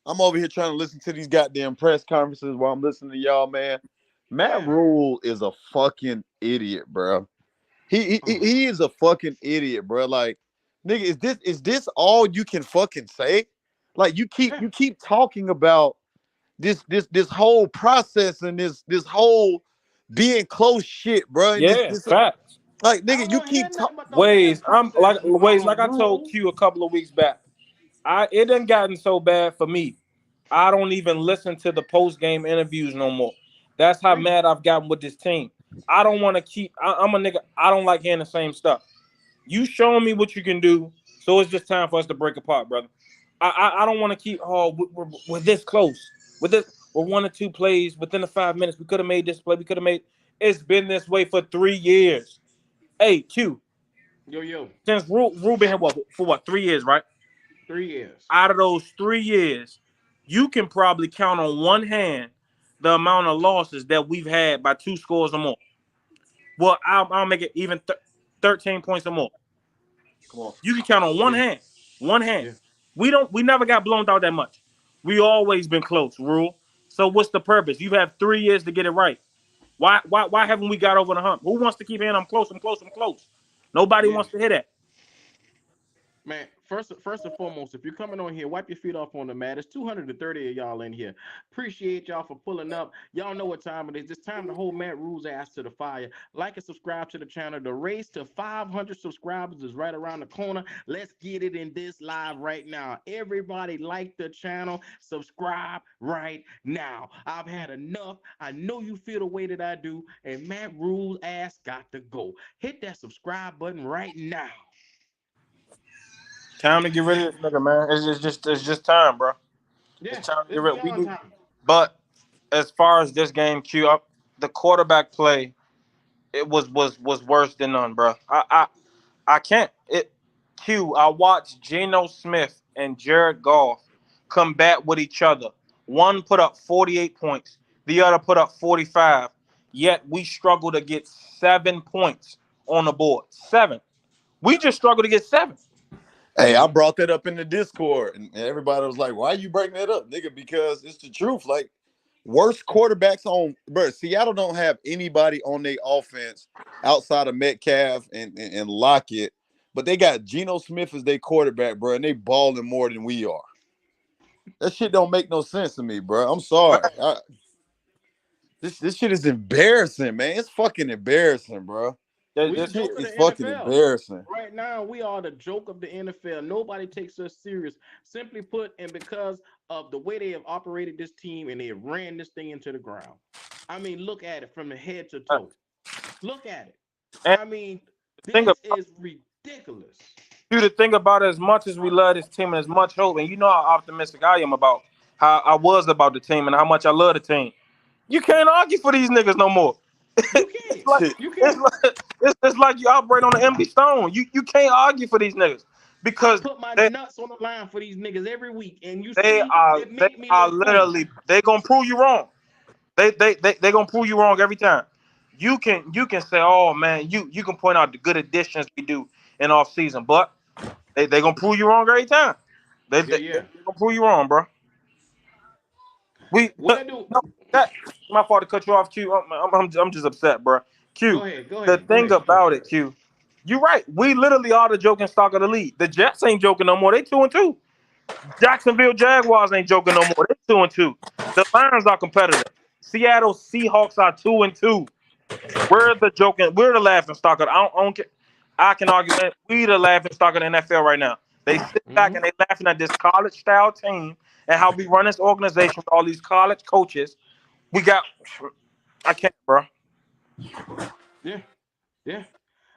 I'm over here trying to listen to these goddamn press conferences while I'm listening to y'all, man. Matt Yeah. Rhule is a fucking idiot, bro. Oh, He is a fucking idiot, bro. Like, nigga, is this all you can fucking say? Like, yeah. you keep talking about this whole process and this whole being close shit, bro. And Yeah, this facts. like, I don't nigga, you want to hear keep talking. nothing but no damn Ways. I'm process, like I told Rule. Q a couple of weeks back. It done gotten so bad for me. I don't even listen to the post game interviews no more. That's how Yeah, mad I've gotten with this team. I don't want to keep. I'm a nigga. I don't like hearing the same stuff. You showing me what you can do, so it's just time for us to break apart, brother. I don't want to keep. Oh, we're this close. We're 1 or 2 plays within the 5 minutes. We could have made this play. We could have made. It's been this way for 3 years. Hey, Q. yo, Since Rhule been here for what 3 years, right? 3 years. Out of those 3 years, you can probably count on one hand the amount of losses that we've had by 2 scores or more. Well, I'll make it even 13 points or more. Come on. You can count on one Yeah, hand. One hand. yeah, We never got blown out that much. We always been close, Rhule. So what's the purpose? You have 3 years to get it right. Why haven't we got over the hump? Who wants to keep hearing I'm close, I'm close, I'm close? Nobody yeah. wants to hear that. Man, first and foremost, if you're coming on here, wipe your feet off on the mat. It's 230 of y'all in here. Appreciate y'all for pulling up. Y'all know what time it is. It's time to hold Matt Rule's ass to the fire. Like and subscribe to the channel. The race to 500 subscribers is right around the corner. Let's get it in this live right now. Everybody like the channel. Subscribe right now. I've had enough. I know you feel the way that I do. And Matt Rule's ass got to go. Hit that subscribe button right now. Time to get rid of this nigga, man. It's just time, bro. It's Yeah, time to get it's rid. We beyond need. time. But as far as this game, Q up, the quarterback play, it was worse than none, bro. I can't. I watched Geno Smith and Jared Goff combat with each other. One put up 48 points, the other put up 45. Yet we struggle to get 7 points on the board. 7. We just struggle to get 7. Hey, I brought that up in the Discord, and everybody was like, "Why you breaking that up, nigga?" Because it's the truth. Like, worst quarterbacks on, bro. Seattle don't have anybody on their offense outside of Metcalf and Lockett, but they got Geno Smith as their quarterback, bro, and they balling more than we are. That shit don't make no sense to me, bro. I'm sorry. This shit is embarrassing, man. It's fucking embarrassing, bro. We the This This, shit joke of the is fucking NFL. embarrassing. Right now, we are the joke of the NFL. Nobody takes us serious. Simply put, and because of the way they have operated this team and they ran this thing into the ground. I mean, look at it from the head to toe. Look at it. and I mean, think this about is ridiculous. you to think about it, as much as we love this team and as much hope, and you know how optimistic I am about how I was about the team and how much I love the team. You can't argue for these niggas no more. You It's can't. like You it's can't. like it's like you operate on an empty stone. You can't argue for these niggas I because put my they nuts on the line for these niggas every week, and you they see, are it they make me are look foolish. literally they gonna prove you wrong. They gonna prove you wrong every time. You can say, oh man, you can point out the good additions we do in off season, but they gonna prove you wrong every time. Yeah, They yeah. gonna prove you wrong, bro. We Where do? no, that my fault to cut you off, Q. I'm just upset, bro. Q. Go ahead. Go The ahead. Go thing ahead. Go ahead. about it, Q. You're right. We literally are the joking stock of the league. The Jets ain't joking no more. They 2-2. Jacksonville Jaguars ain't joking no more. They 2-2. The Lions are competitive. Seattle Seahawks are 2-2. We're the joking. We're the laughing stock of. I don't care. I can argue that we the laughing stock of the NFL right now. They sit back Hmm. and they laughing at this college style team and how we run this organization with all these college coaches. We got. I can't, bro. Yeah. Yeah.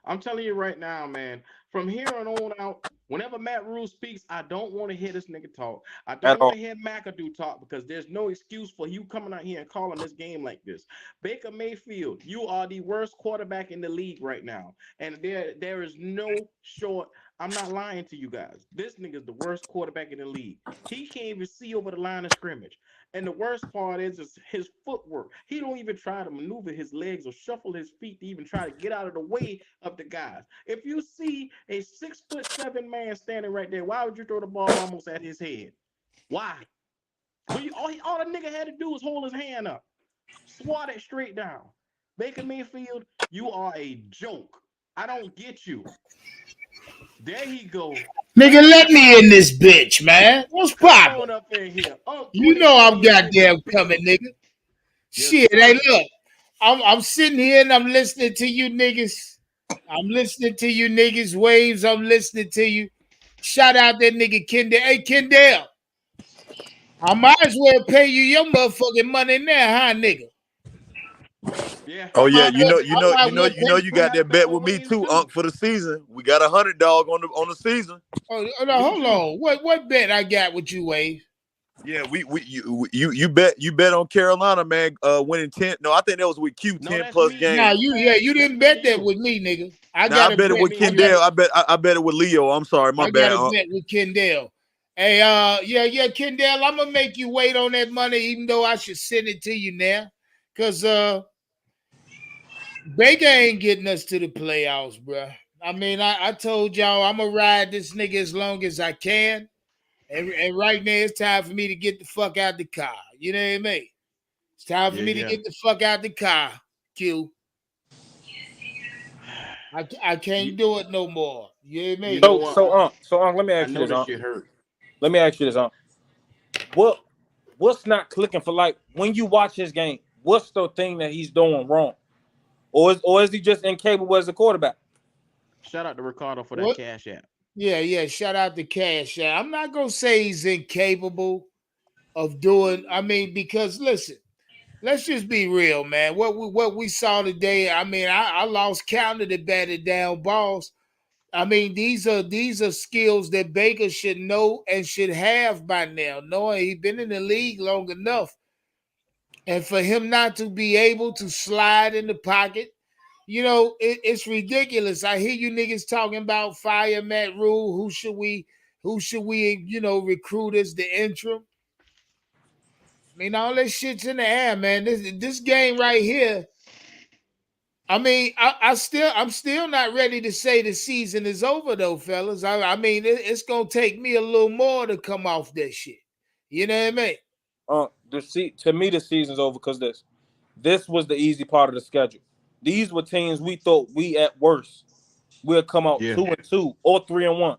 I'm telling you right now, man. From here on out, whenever Matt Rhule speaks, I don't want to hear this nigga talk. I At don't want all. to hear McAdoo talk because there's no excuse for you coming out here and calling this game like this. Baker Mayfield, you are the worst quarterback in the league right now, and there is no short. I'm not lying to you guys. This nigga's the worst quarterback in the league. He can't even see over the line of scrimmage. And the worst part is his footwork. He don't even try to maneuver his legs or shuffle his feet to even try to get out of the way of the guys. If you see a 6'7" man standing right there, why would you throw the ball almost at his head? Why? All the nigga had to do was hold his hand up, swat it straight down. Baker Mayfield, you are a joke. I don't get you. There he go. Nigga, let me in this bitch, man. What's Come poppin'? on up in here. You know I'm 2020 is in goddamn the coming, building. nigga. Yes, Shit, sir. hey, look. I'm sitting here and I'm listening to you niggas. I'm listening to you niggas. Waves, I'm listening to you. Shout out that nigga Kendall. Hey, Kendall. I might as well pay you your motherfucking money now, huh, nigga? Yeah, Oh I yeah, might you got I might well pay. you you got got to that bet bet with with me Waves too, too. Unc, for the season. We got $100 on the season. Oh, no, Me hold too. on. What bet I got with you, Wave? Yeah, you bet on Carolina, man, winning 10. No, I think that was with Q, No, 10 that's plus me. Nah, games. you That's didn't me bet and that you. with me, nigga. I Now I got a bet it bet. with Me and Kendall. you. I bet it with Leo. I'm sorry, my I got bad, a Unc. bet with Kendall. Hey, yeah, Kendall, I'm gonna make you wait on that money, even though I should send it to you now. Cause Baker ain't getting us to the playoffs, bro. I mean, I told y'all I'm gonna ride this nigga as long as I can. And right now it's time for me to get the fuck out the car. You know what I mean? It's time for me to Yeah. get the fuck out the car, Q. I can't You, do it no more. You know what I you mean? know So what? so let me I ask you know this, this shit Unc. hurt. Let me ask you this, Unc. What what's not clicking for, like, when you watch his game? What's the thing that he's doing wrong, or is he just incapable as a quarterback? Shout out to Ricardo for that What? cash app. Yeah. Shout out to Cash. Yeah, I'm not gonna say he's incapable of doing. I mean, because listen, let's just be real, man. What we saw today. I mean, I lost count of the batted down balls. I mean, these are skills that Baker should know and should have by now, knowing he's been in the league long enough. And for him not to be able to slide in the pocket, it's ridiculous. I hear you niggas talking about fire Matt Rhule. Who should we recruit as the interim? I mean, all that shit's in the air, man. This game right here. I mean, I'm still not ready to say the season is over though, fellas. I mean, it's gonna take me a little more to come off that shit. You know what I mean? To me, the season's over because this was the easy part of the schedule. These were teams we thought we at worst we'll come out Yeah. 2-2 or 3-1.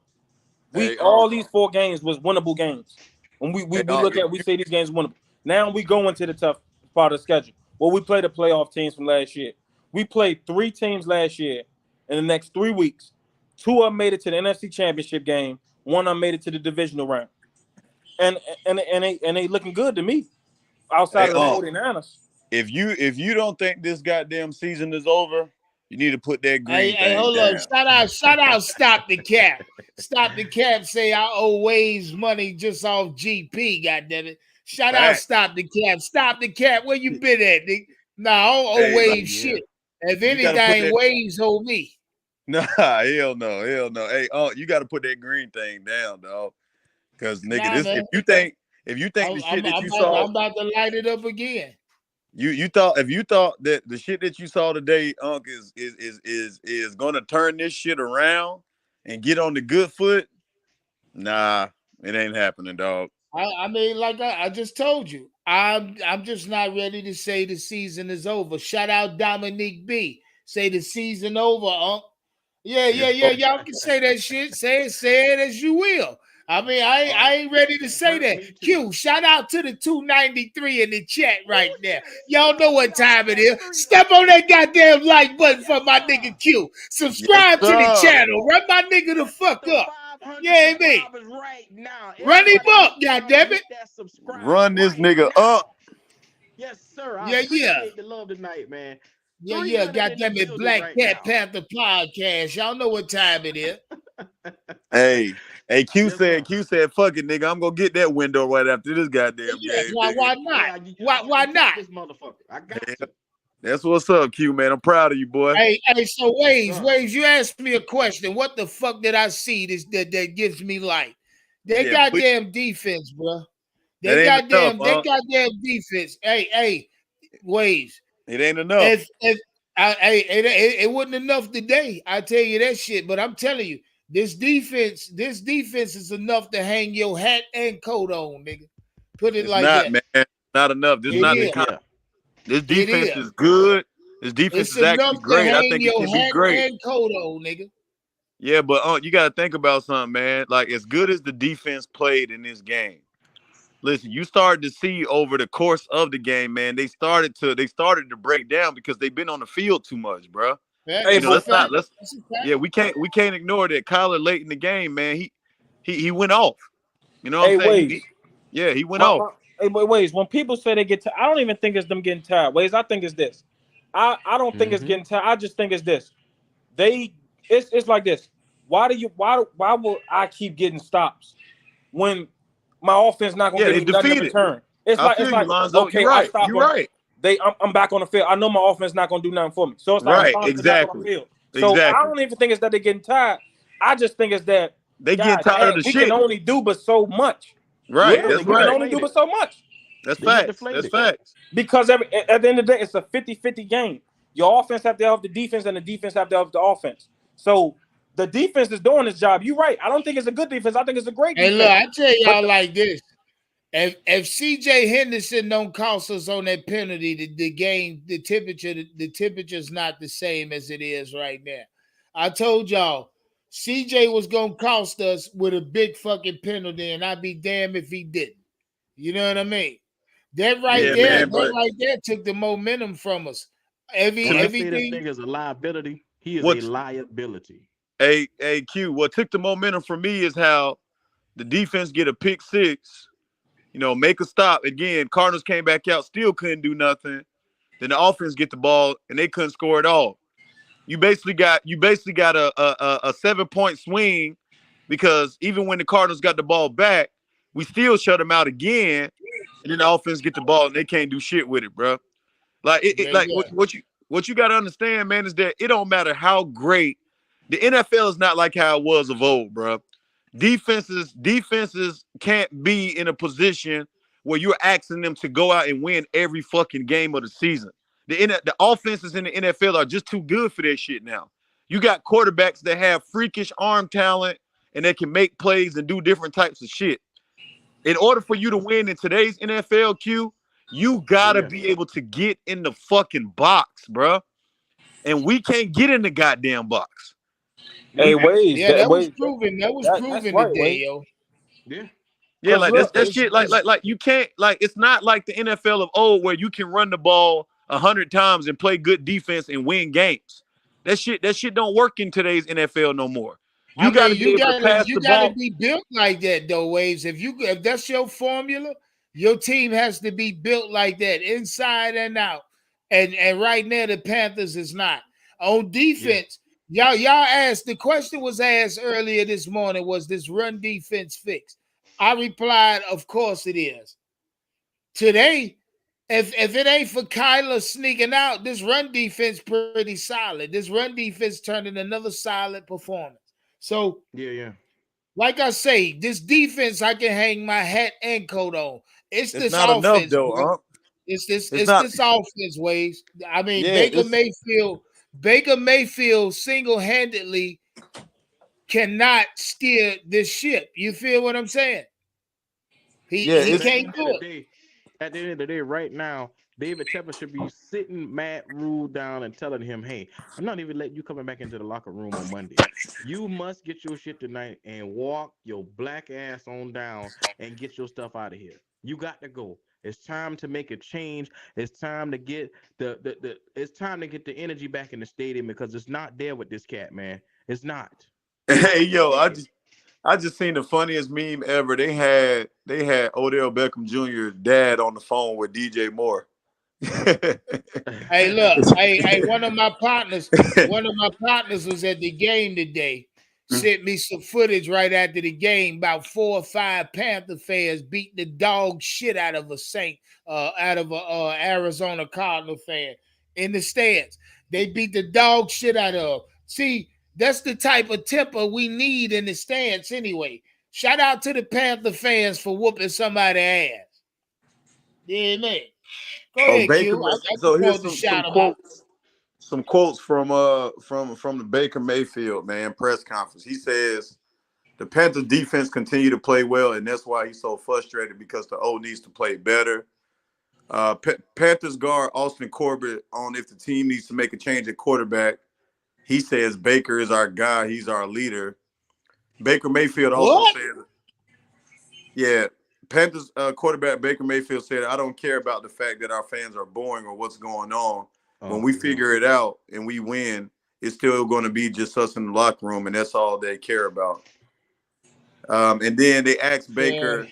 Hey, All these 4 games was winnable games. When we Unc, look at, we say these games winnable. Now we go into the tough part of the schedule. Well, we play the playoff teams from last year. We played 3 teams last year in the next 3 weeks. 2 of them made it to the NFC Championship game. 1 of them made it to the divisional round. And they looking good to me outside hey, of the Unc. 49ers. If you don't think this goddamn season is over, you need to put that green Hey, thing hold on. down. Shout out, stop the cap. Stop the cap. Say I owe Waves money just off GP, goddammit. Shout out, Fact. stop the cap. Stop the cap. Where you been at, nigga? Nah, I don't owe Hey, nah, Waves Yeah. shit. If you got to put anything, that. Waves owe me. Nah, hell no, hell no. Hey, you got to put that green thing down, dog. Because nigga, Nah, this man. if you think I'm, the shit I'm, that I'm, you about, saw, I'm about to light it up again. you thought if you thought that the shit that you saw today, Unc, is gonna turn this shit around and get on the good foot, nah, it ain't happening, dog. I mean, like I just told you, I'm just not ready to say the season is over. Shout out Dominique B. Say the season over, Unc. Yeah. It's over. Y'all can say that shit. Say it as you will. I mean, I ain't ready to It say hurt that. me too. Q, shout out to the 293 in the chat right Oh now. shit. Y'all know what Shout out time to it that is. three. Step on that goddamn like button Yes, for my sir. nigga Q. Yes, Subscribe to the sir. channel. Run my nigga the Get fuck the up. 500 Yeah, man. subscribers right now. Run him Everybody up, hit down and goddammit. hit that subscribe Run this right nigga up. now. Yes, sir. I Yeah. appreciate the love tonight, man. Yeah, 300 in the goddamn it, building Black right Cat now. Panther podcast. Y'all know what time it is. Hey, Q Yes, sir. said, fuck it, nigga. I'm gonna get that window right after this goddamn Yes, game, why nigga. not? Yeah, I Why gotta not? take this motherfucker. I got Yeah. to. That's what's up, Q, man. I'm proud of you, boy. Hey, so Yes, sir. Waves, you asked me a question. What the fuck did I see that gives me light? They Yeah, goddamn defense, bro. that ain't enough, They huh? goddamn defense. Hey, Waves. It ain't enough. If it wasn't enough today, I tell you that shit. But I'm telling you, this defense is enough to hang your hat and coat on, nigga. Put it It's like not, that. man. Not enough. This It not is. the kind. Yeah. This It defense is. is good. This defense It's is actually enough to great. I hang think it your can be hat great. and coat on, nigga. Yeah, but you got to think about something, man. Like, as good as the defense played in this game, listen, you started to see over the course of the game, man. They started to break down because they've been on the field too much, bro. That, Hey, You know, that's a but fact. That's a fact. yeah, we can't ignore that. Kyler late in the game, man. He went off. You know what hey, I'm saying? Waves. He went off. Hey, Waves. When people say they get tired, I don't even think it's them getting tired. Waves, I think it's this. I don't think it's getting tired. I just think it's this. It's like this. Why will I keep getting stops when my offense not gonna Yeah, give they me nothing in defeated. return? It's I like feel you, Lonzo. okay, You're I right. stop You're them. right. I'm back on the field. I know my offense not gonna do nothing for me. So it's like I'm Right. constantly back on the Exactly. field. So I Exactly. don't even think it's that they're getting tired. I just think it's that They get God tired damn, of the we shit. can only do but so much. Right. Yeah, That's they We get can right. only do but deflated. so much. That's They get facts. That's deflated. facts. Because at the end of the day, it's a 50-50 game. Your offense have to help the defense, and the defense have to help the offense. So the defense is doing its job. You're right. I don't think it's a good defense. I think it's a great Hey, defense. look, I tell But y'all like this. If CJ Henderson don't cost us on that penalty, the temperature's not the same as it is right now. I told y'all CJ was gonna cost us with a big fucking penalty, and I'd be damned if he didn't. You know what I mean? That Yeah, man. But right there took the momentum from us. When I say this Everything. nigga is a liability, he is what? a liability. Q. What took the momentum for me is how the defense get a pick six. You know, make a stop again. Cardinals came back out, still couldn't do nothing. Then the offense get the ball and they couldn't score at all. You basically got a 7-point swing because even when the Cardinals got the ball back, we still shut them out again. And then the offense get the ball and they can't do shit with it, bro. Like what you got to understand, man, is that it don't matter how great the NFL is not like how it was of old, bro. Defenses can't be in a position where you're asking them to go out and win every fucking game of the season. The offenses in the NFL are just too good for that shit now. You got quarterbacks that have freakish arm talent and they can make plays and do different types of shit. In order for you to win in today's NFL, Q, you gotta be able to get in the fucking box, bro. And we can't get in the goddamn box. hey, Waves, Yeah, that was Waves, proven. That was that's proven right, today, Waves. yo. Yeah. Yeah, like look, that shit. Like you can't, like, it's not like the NFL of old where you can run the ball 100 times and play good defense and win games. That shit don't work in today's NFL no more. You got to be able to pass the gotta ball. be built like that though, Waves. If that's your formula, your team has to be built like that, inside and out. And right now the Panthers is not. On defense, y'all asked, the question was asked earlier this morning, was this run defense fixed? I replied, of course it is. Today, if it ain't for Kyler sneaking out, this run defense pretty solid. This run defense turned in another solid performance. So, like I say, this defense I can hang my hat and coat on. It's this not offense, enough though, bro. huh? It's this not. offense, Waves. I mean, Yeah, Baker Mayfield single-handedly cannot steer this ship. You feel what I'm saying? He can't do it. At the end of the day, right now, David Tepper should be sitting Matt Rhule down and telling him, hey, I'm not even letting you coming back into the locker room on Monday. You must get your shit tonight and walk your black ass on down and get your stuff out of here. You got to go. It's time to make a change. It's time to get it's time to get the energy back in the stadium because it's not there with this cat, man. It's not. Hey, yo, I just seen the funniest meme ever. They had Odell Beckham Jr.'s dad on the phone with DJ Moore. Hey, look, hey, one of my partners was at the game today. Sent me some footage right after the game. About 4 or 5 Panther fans beat the dog shit out of a Arizona Cardinal fan in the stands. They beat the dog shit out of. See, that's the type of temper we need in the stands anyway. Shout out to the Panther fans for whooping somebody's ass. Yeah, man. Go Oh, ahead, Baker. Q. I So just here's wanted to shout them out. some quotes from the Baker Mayfield man press conference. He says the Panthers defense continue to play well, and that's why he's so frustrated because the O needs to play better. Panthers guard Austin Corbett on if the team needs to make a change at quarterback. He says Baker is our guy. He's our leader. Baker Mayfield also What? said, yeah, Panthers quarterback Baker Mayfield said, I don't care about the fact that our fans are boring or what's going on. When we figure it out and we win, it's still going to be just us in the locker room, and that's all they care about. And then they asked Baker,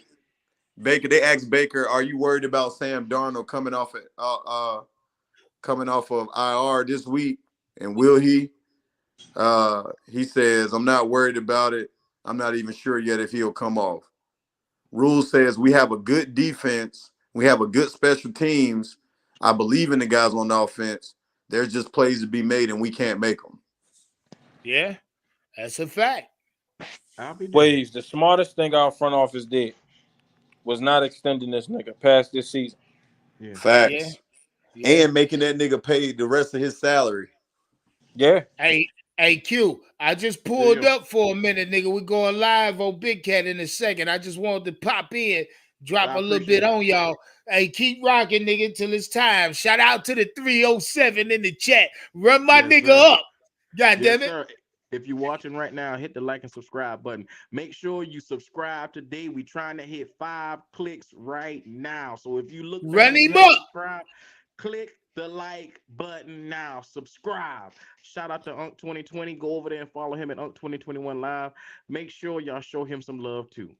are you worried about Sam Darnold coming off of IR this week? And will he? He says, I'm not worried about it. I'm not even sure yet if he'll come off. Rhule says we have a good defense. We have a good special teams. I believe in the guys on the offense. There's just plays to be made, and we can't make them. Yeah, that's a fact. Waves, the smartest thing our front office did was not extending this nigga past this season. Yeah. Facts. Yeah. And making that nigga pay the rest of his salary. Yeah. Hey, Q, I just pulled up for a minute, nigga. We're going live on Big Cat in a second. I just wanted to pop in, drop a little bit on y'all. Hey, keep rocking, nigga, till it's time. Shout out to the 307 in the chat. Run my nigga up. God damn it. Sir. If you're watching right now, hit the like and subscribe button. Make sure you subscribe today. We're trying to hit 5 clicks right now. So if you look run him up, subscribe, click the like button now. Subscribe. Shout out to Unc 2020. Go over there and follow him at Unc 2021 Live. Make sure y'all show him some love too.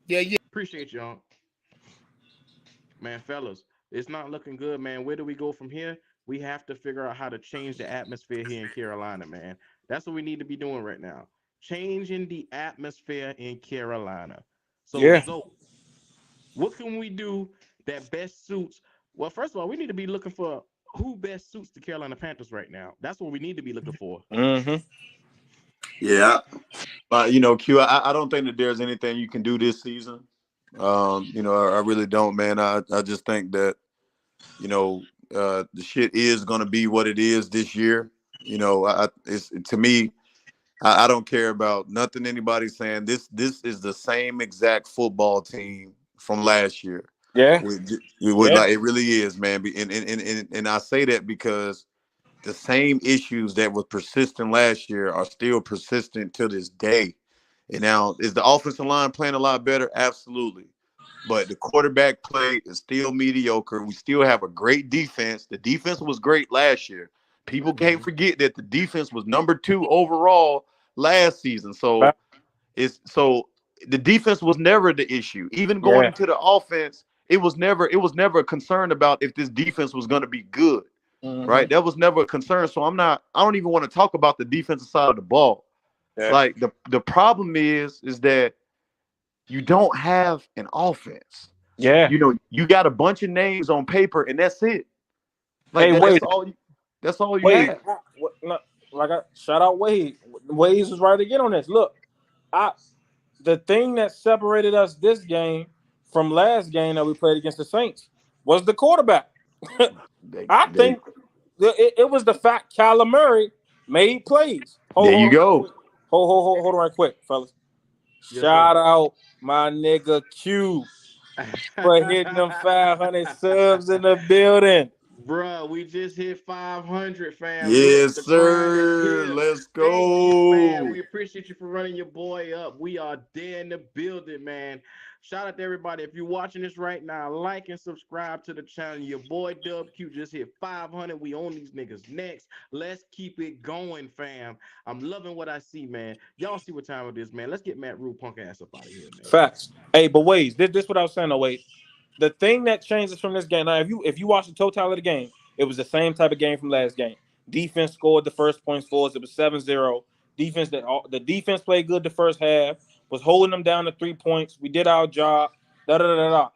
Yeah. Appreciate y'all. Man, fellas, it's not looking good, man. Where do we go from here? We have to figure out how to change the atmosphere here in Carolina, man. That's what we need to be doing right now. Changing the atmosphere in Carolina. So what can we do that best suits? Well, first of all, we need to be looking for who best suits the Carolina Panthers right now. That's what we need to be looking for. Mm-hmm. Yeah. Q, I don't think that there's anything you can do this season. I really don't, man. I just think that, the shit is going to be what it is this year. To me, I don't care about nothing anybody's saying. This is the same exact football team from last year. Yeah. Like it really is, man. And I say that because the same issues that were persistent last year are still persistent to this day. And now, is the offensive line playing a lot better? Absolutely. But the quarterback play is still mediocre. We still have a great defense. The defense was great last year. People can't forget that the defense was number 2 overall last season. So the defense was never the issue. Even going into the offense, it was never a concern about if this defense was going to be good. Mm-hmm. Right? That was never a concern. So I don't even want to talk about the defensive side of the ball. Yeah. Like the problem is that you don't have an offense. Yeah. You got a bunch of names on paper and that's it. Like that's all you have. Shout out Wade. Wade was right again on this. Look, the thing that separated us this game from last game that we played against the Saints was the quarterback. I think it was the fact Kyler Murray made plays. Hold on right quick, fellas. Yes, shout out my nigga Q for hitting them 500 subs in the building. Bruh, we just hit 500, fam. Yes, sir. Let's go. Thank you, man. We appreciate you for running your boy up. We are there in the building, man. Shout out to everybody. If you're watching this right now, like and subscribe to the channel. Your boy Dub Q just hit 500. We own these niggas next. Let's keep it going, fam. I'm loving what I see, man. Y'all see what time it is, man. Let's get Matt Rhule punk ass up out of here, man. Facts. Hey, but wait, this what I was saying. No, wait. the thing that changes from this game. Now, if you watch the totality of the game, it was the same type of game from last game. Defense scored the first points for us. It was 7-0. The defense played good the first half. Was holding them down to 3 points. We did our job. Da da da da.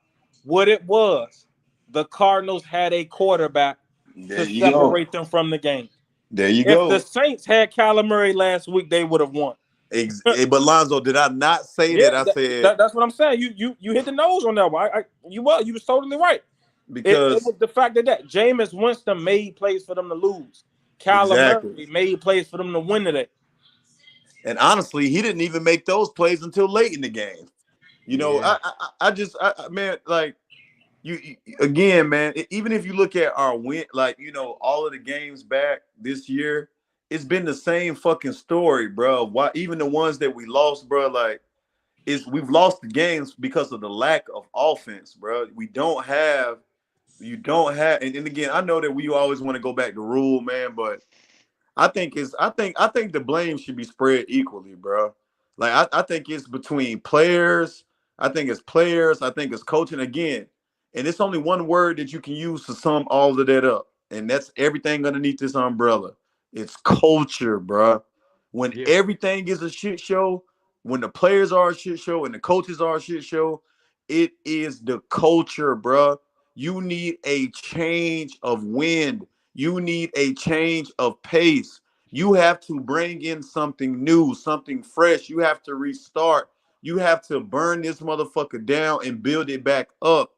What it was, the Cardinals had a quarterback There to you go. separate them from the game. There you If the go. Saints had Kyler Murray last week, they would have won. But Lonzo, did I not say Yeah, that? I said that's what I'm saying. You hit the nose on that one. You was totally right. It because was the fact that Jameis Winston made plays for them to lose. Kyler exactly. Murray made plays for them to win today. And honestly, he didn't even make those plays until late in the game. You know, Yeah. man, like you again, man. Even if you look at our win, like all of the games back this year, it's been the same fucking story, bro. Why even the ones that we lost, bro, like we've lost the games because of the lack of offense, bro. You don't have, and again, I know that we always want to go back to Rhule, man, but I think the blame should be spread equally, bro. Like I think it's between players. I think it's players. I think it's coaching again. And it's only one word that you can use to sum all of that up. And that's everything underneath this umbrella. It's culture, bro. When Yeah. everything is a shit show, when the players are a shit show and the coaches are a shit show, it is the culture, bro. You need a change of wind. You need a change of pace. You have to bring in something new, something fresh. You have to restart. You have to burn this motherfucker down and build it back up.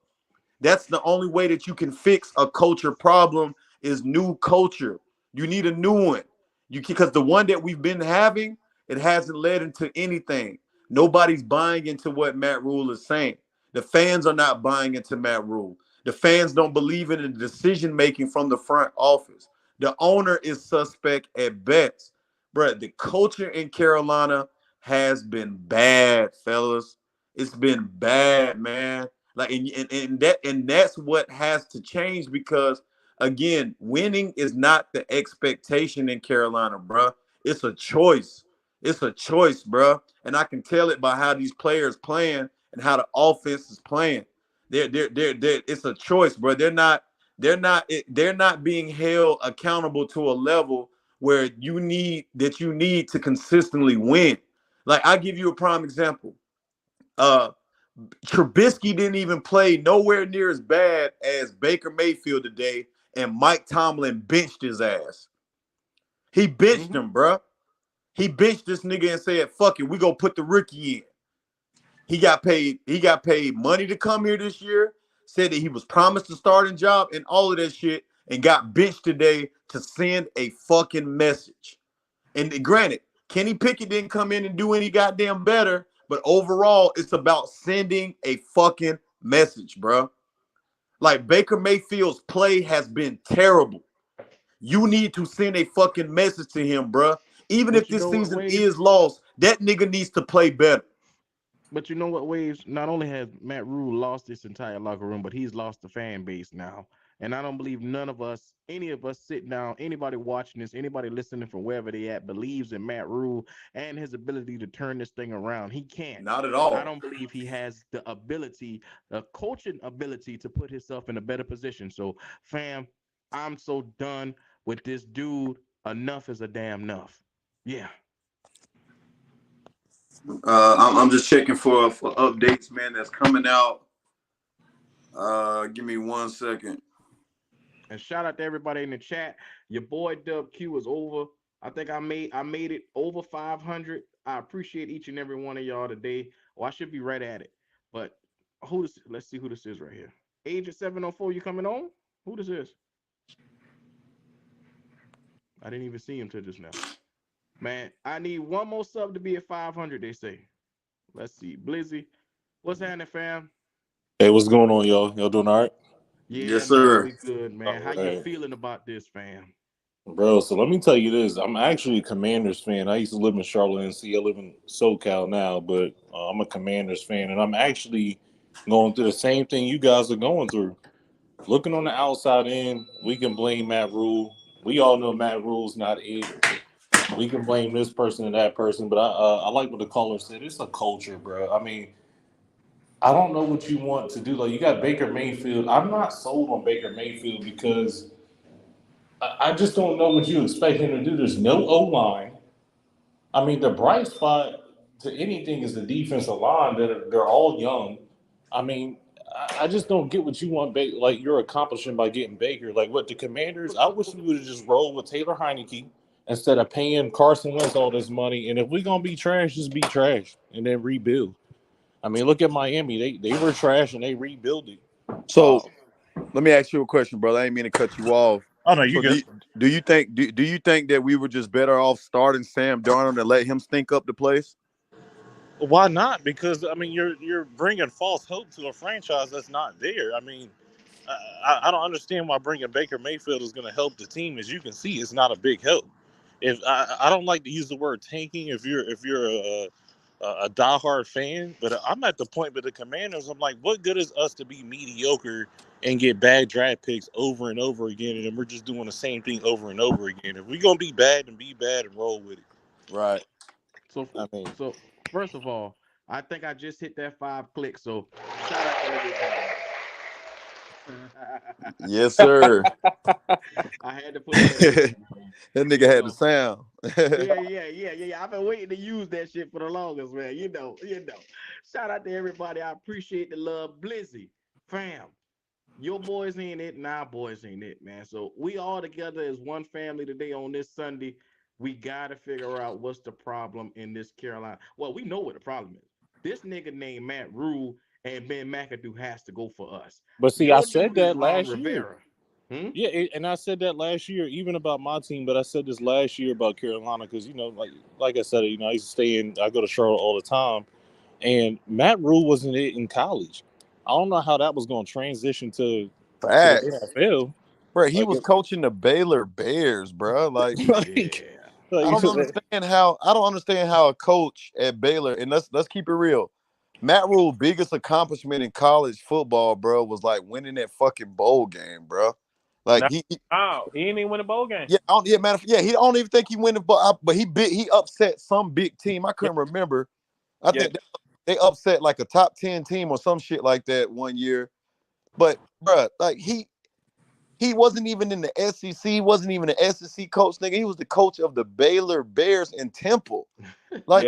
That's the only way that you can fix a culture problem is new culture. You need a new one. Because the one that we've been having, it hasn't led into anything. Nobody's buying into what Matt Rhule is saying. The fans are not buying into Matt Rhule. The fans don't believe in the decision making from the front office. The owner is suspect at best. Bruh, the culture in Carolina has been bad, fellas. It's been bad, man. Like and that's what has to change because again, winning is not the expectation in Carolina, bro. It's a choice. It's a choice, bro. And I can tell it by how these players playing and how the offense is playing. It's a choice, bro. They're not being held accountable to a level where you need to consistently win. Like I give you a prime example. Trubisky didn't even play nowhere near as bad as Baker Mayfield today, and Mike Tomlin benched his ass. He benched him, bro. He benched this nigga and said, "Fuck it, we gonna put the rookie in." He got paid. He got paid money to come here this year. Said that he was promised a starting job and all of that shit, and got benched today to send a fucking message. And granted, Kenny Pickett didn't come in and do any goddamn better, but overall, it's about sending a fucking message, bro. Like Baker Mayfield's play has been terrible. You need to send a fucking message to him, bro. Even But if you this know what, season Waves? is lost, that nigga needs to play better. But you know what, Waves? Not only has Matt Rhule lost this entire locker room, but he's lost the fan base now. And I don't believe none of us, any of us sitting down, anybody watching this, anybody listening from wherever they at, believes in Matt Rhule and his ability to turn this thing around. He can't. Not at I all. don't believe he has the ability, the coaching ability to put himself in a better position. So, fam, I'm so done with this dude. Enough is a damn enough. Yeah. I'm just checking for updates, man. That's coming out. Give me 1 second. And shout out to everybody in the chat. Your boy Dub Q is over. I think I made it over 500. I appreciate each and every one of y'all today. Oh, I should be right at it. But let's see who this is right here. Agent 704, you coming on? Who this is? I didn't even see him till just now. Man, I need one more sub to be at 500, they say. Let's see. Blizzy, what's happening, fam? Hey, what's going on, y'all? Y'all doing all right? Yeah, Yes, man, sir. we good, man. All How you right. feeling about this, fam? Bro, so let me tell you this. I'm actually a Commanders fan. I used to live in Charlotte, NC. I live in SoCal now, but I'm a Commanders fan, and I'm actually going through the same thing you guys are going through. Looking on the outside in, we can blame Matt Rhule. We all know Matt Rule's not it. We can blame this person and that person, but I like what the caller said. It's a culture, bro. I mean, I don't know what you want to do. Like, you got Baker Mayfield. I'm not sold on Baker Mayfield because I just don't know what you expect him to do. There's no O line. I mean, the bright spot to anything is the defensive line. They're all young. I mean, I just don't get what you want. Like, you're accomplishing by getting Baker. Like, what the Commanders? I wish we would have just rolled with Taylor Heineke instead of paying Carson Wentz all this money. And if we're gonna be trash, just be trash and then rebuild. I mean, look at Miami. They were trash and they rebuilding. So let me ask you a question, brother. I ain't mean to cut you off. Oh no, you So good. do you think that we were just better off starting Sam Darnold and let him stink up the place? Why not? Because I mean, you're bringing false hope to a franchise that's not there. I mean, I don't understand why bringing Baker Mayfield is going to help the team. As you can see, it's not a big help. If I don't like to use the word tanking, if you're a diehard fan, but I'm at the point with the Commanders. I'm like, what good is us to be mediocre and get bad draft picks over and over again, and then we're just doing the same thing over and over again? If we're gonna be bad and roll with it. Right. So, I mean, so first of all, I think I just hit that 5 clicks. So shout out to everybody. Yes, sir. I had to put that. That nigga had the sound. Yeah. I've been waiting to use that shit for the longest, man. You know. Shout out to everybody. I appreciate the love. Blizzy, fam, your boys ain't it, and our boys ain't it, man. So we all together as one family today on this Sunday. We gotta figure out what's the problem in this Carolina. Well, we know what the problem is. This nigga named Matt Rhule and Ben McAdoo has to go for us. but see, I Your said dude is that Ron last year. Rivera. Yeah, and I said that last year, even about my team. But I said this last year about Carolina because like I said, I used to stay in. I go to Charlotte all the time, and Matt Rhule wasn't it in college. I don't know how that was going to transition to the Facts. NFL. Bro, he Like, was coaching the Baylor Bears, bro. Like, I don't understand how a coach at Baylor, and let's keep it real. Matt Rhule's biggest accomplishment in college football, bro, was like winning that fucking bowl game, bro. Like he didn't even win a bowl game. he don't even think he win the bowl, but he upset some big team. I couldn't remember. I think they upset like a top 10 team or some shit like that one year. But bro, like he wasn't even in the SEC, wasn't even an SEC coach, nigga. He was the coach of the Baylor Bears in Temple. Like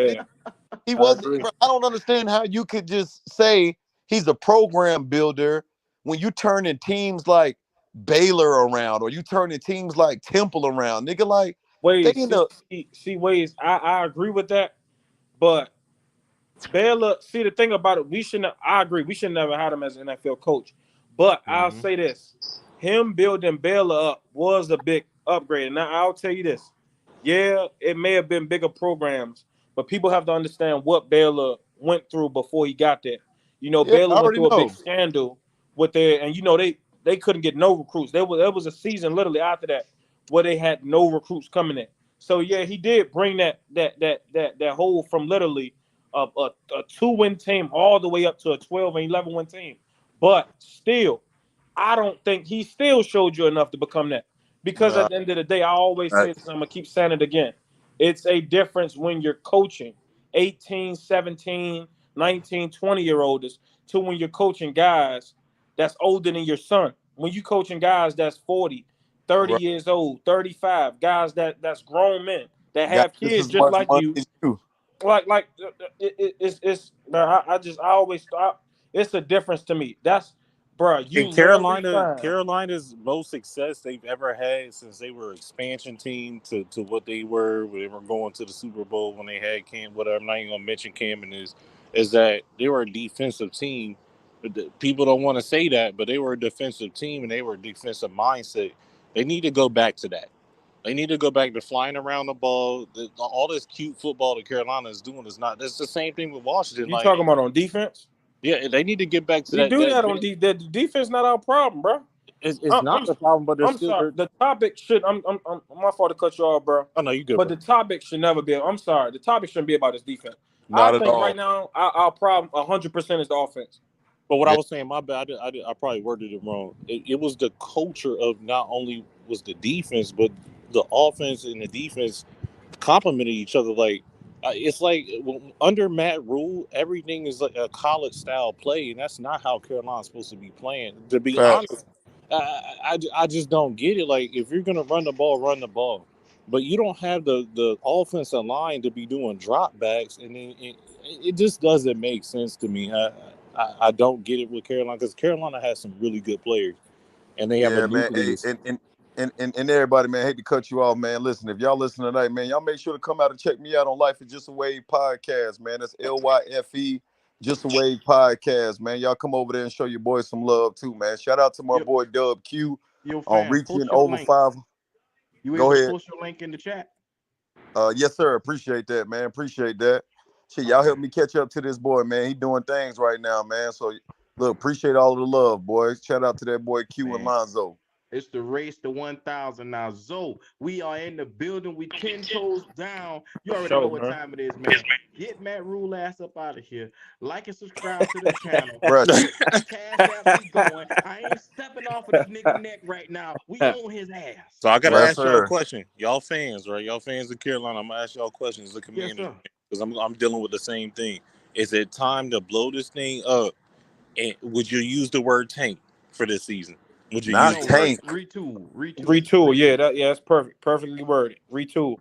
he wasn't. Bro, I don't understand how you could just say he's a program builder when you turning teams like Baylor around or you turning teams like Temple around, nigga. Like Ways, Ways. I agree with that, but Baylor. See, the thing about it, I agree. We should never had him as an NFL coach, but I'll say this: him building Baylor up was a big upgrade. And now I'll tell you this: yeah, it may have been bigger programs, but people have to understand what Baylor went through before he got there. Baylor went through a big scandal with and they couldn't get no recruits. There was a season literally after that where they had no recruits coming in. So yeah, he did bring that whole from literally a 2-win team all the way up to a 12 and 11 win team. But still, I don't think he still showed you enough to become that. Because at the end of the day, I always say this, and I'm going to keep saying it again. It's a difference when you're coaching 18, 17, 19, 20-year-olds to when you're coaching guys that's older than your son. When you're coaching guys that's 40, 30 years old, 35, guys that's grown men that have kids just like you. I always thought it's a difference to me. That's Carolina's most success they've ever had since they were expansion team to what they were when they were going to the Super Bowl when they had Cam. Whatever, I'm not even gonna mention Cam is that they were a defensive team. People don't want to say that, but they were a defensive team and they were a defensive mindset. They need to go back to that. They need to go back to flying around the ball. All this cute football that Carolina is doing is not. It's the same thing with Washington. You talking about on defense? Yeah, they need to get back to that. We do that on defense. The defense not our problem, bro. It's not the problem, but I'm sorry. The topic should. I'm my fault to cut you off, bro. Oh no, you good. But the topic should never be. I'm sorry. The topic shouldn't be about this defense. Not I at think all. right now our problem 100% is the offense. But what I was saying, my bad. I probably worded it wrong. It was the culture of not only was the defense, but the offense and the defense complemented each other. Like It's like under Matt Rhule, everything is like a college style play, and that's not how Carolina's supposed to be playing. To be Facts. honest, I just don't get it. Like, if you're gonna run the ball, run the ball, but you don't have the offensive line to be doing drop backs, and then it just doesn't make sense to me. I don't get it with Carolina, because Carolina has some really good players, and they have a Yeah, man. Hey, nucleus. and everybody, man, hate to cut you off, man. Listen, if y'all listen tonight, man, y'all make sure to come out and check me out on Life is Just a Wave podcast, man. That's LYFE Just a Wave podcast, man. Y'all come over there and show your boys some love too, man. Shout out to my boy Dub Q Yo, on fam, reaching post your over link. 5. You Go able to ahead. post your link in the chat? Yes, sir. Appreciate that, man. Appreciate that. Shit, y'all help me catch up to this boy, man. He doing things right now, man. So look, appreciate all of the love, boys. Shout out to that boy Q and Man. Lonzo. It's the race to 1,000 now. Zoe, we are in the building. We 10 toes down. You already know what time it is, man. Get Matt Rhule ass up out of here. Like and subscribe to the channel. Bruh. Cash App be going. I ain't stepping off of this nigga neck right now. We on his ass. So I gotta Yes, ask y'all a sir. question. Y'all fans, right? Y'all fans of Carolina. I'm gonna ask y'all questions as a commander, sir. because I'm dealing with the same thing. Is it time to blow this thing up? And would you use the word tank for this season? Would you Not use tank. Retool. Retool, yeah, that's perfect, perfectly worded. Retool.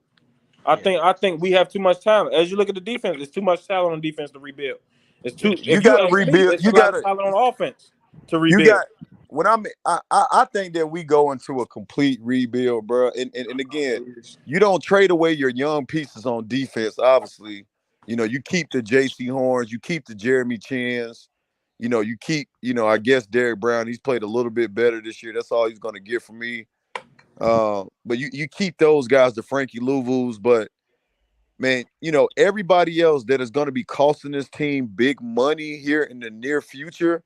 I think we have too much talent. As you look at the defense, there's too much talent on defense to rebuild. It's too. You If gotta ask me, rebuild. it's You a lot gotta. of talent on offense to You rebuild. got. When I think that we go into a complete rebuild, bro. And again, you don't trade away your young pieces on defense. Obviously, you know, you keep the J.C. Horns, you keep the Jeremy Chins, you know, you keep, you know, I guess Derek Brown. He's played a little bit better this year. That's all he's going to get from me. But you keep those guys, the Frankie Louvu's, but man, you know, everybody else that is going to be costing this team big money here in the near future,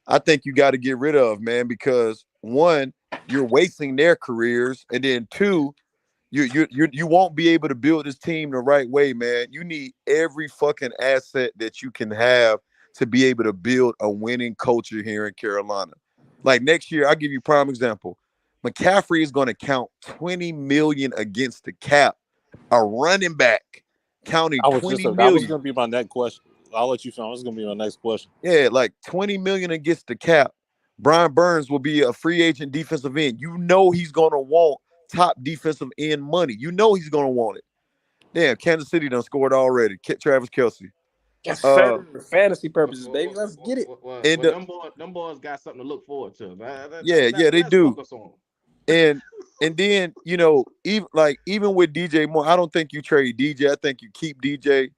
I think you got to get rid of, man, because one, you're wasting their careers, and then two, you won't be able to build this team the right way, man. You need every fucking asset that you can have to be able to build a winning culture here in Carolina. Like next year, I'll give you a prime example. McCaffrey is going to count $20 million against the cap. A running back counting that was $20 going million. to be my next question. I'll let you know. This is going to be my next question. Yeah, like $20 million against the cap. Brian Burns will be a free agent defensive end. You know he's going to want top defensive end money. You know he's going to want it. Damn, Kansas City done scored already. Travis Kelce. That's for fantasy purposes, baby. Let's get it. And them boys got something to look forward to. Yeah, they do. Focus on. And then, you know, even with DJ Moore, I don't think you trade DJ. I think you keep DJ.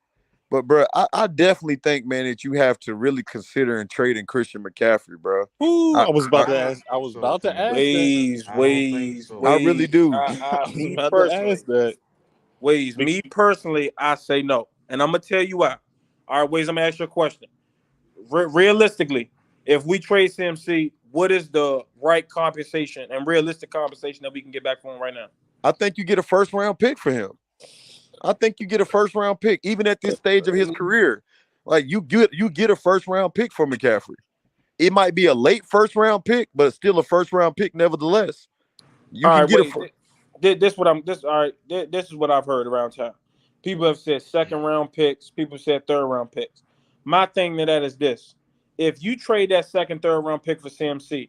But, bro, I definitely think, man, that you have to really consider and trading Christian McCaffrey, bro. Ooh, I was about to ask. I was about to ask that. I really do. Me personally, me personally, I say no. And I'm going to tell you why. All right, Waze, I'm going to ask you a question. Realistically, if we trade CMC, what is the right compensation and realistic compensation that we can get back from him right now? I think you get a first-round pick for him. I think you get a first-round pick, even at this stage of his career. Like, you get a first-round pick for McCaffrey. It might be a late first-round pick, but it's still a first-round pick nevertheless. You can get this is what I've heard around town. People have said second-round picks. People said third-round picks. My thing to that is this. If you trade that second, third-round pick for CMC,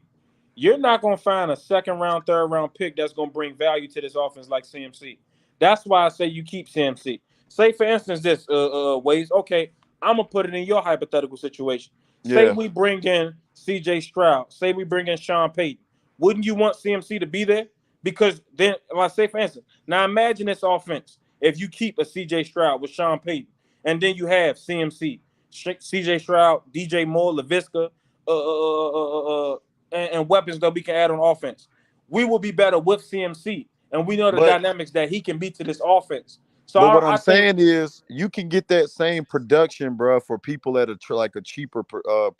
you're not going to find a second-round, third-round pick that's going to bring value to this offense like CMC. That's why I say you keep CMC. Say, for instance, this Waze. Okay, I'm going to put it in your hypothetical situation. Say we bring in C.J. Stroud. Say we bring in Sean Payton. Wouldn't you want CMC to be there? Because then, like, say, for instance, now imagine this offense. If you keep a C.J. Stroud with Sean Payton, and then you have CMC, C.J. Stroud, DJ Moore, LaVisca, and weapons that we can add on offense, we will be better with CMC. And we know the dynamics that he can be to this offense. So but what I'm saying is you can get that same production, bro, for people at a cheaper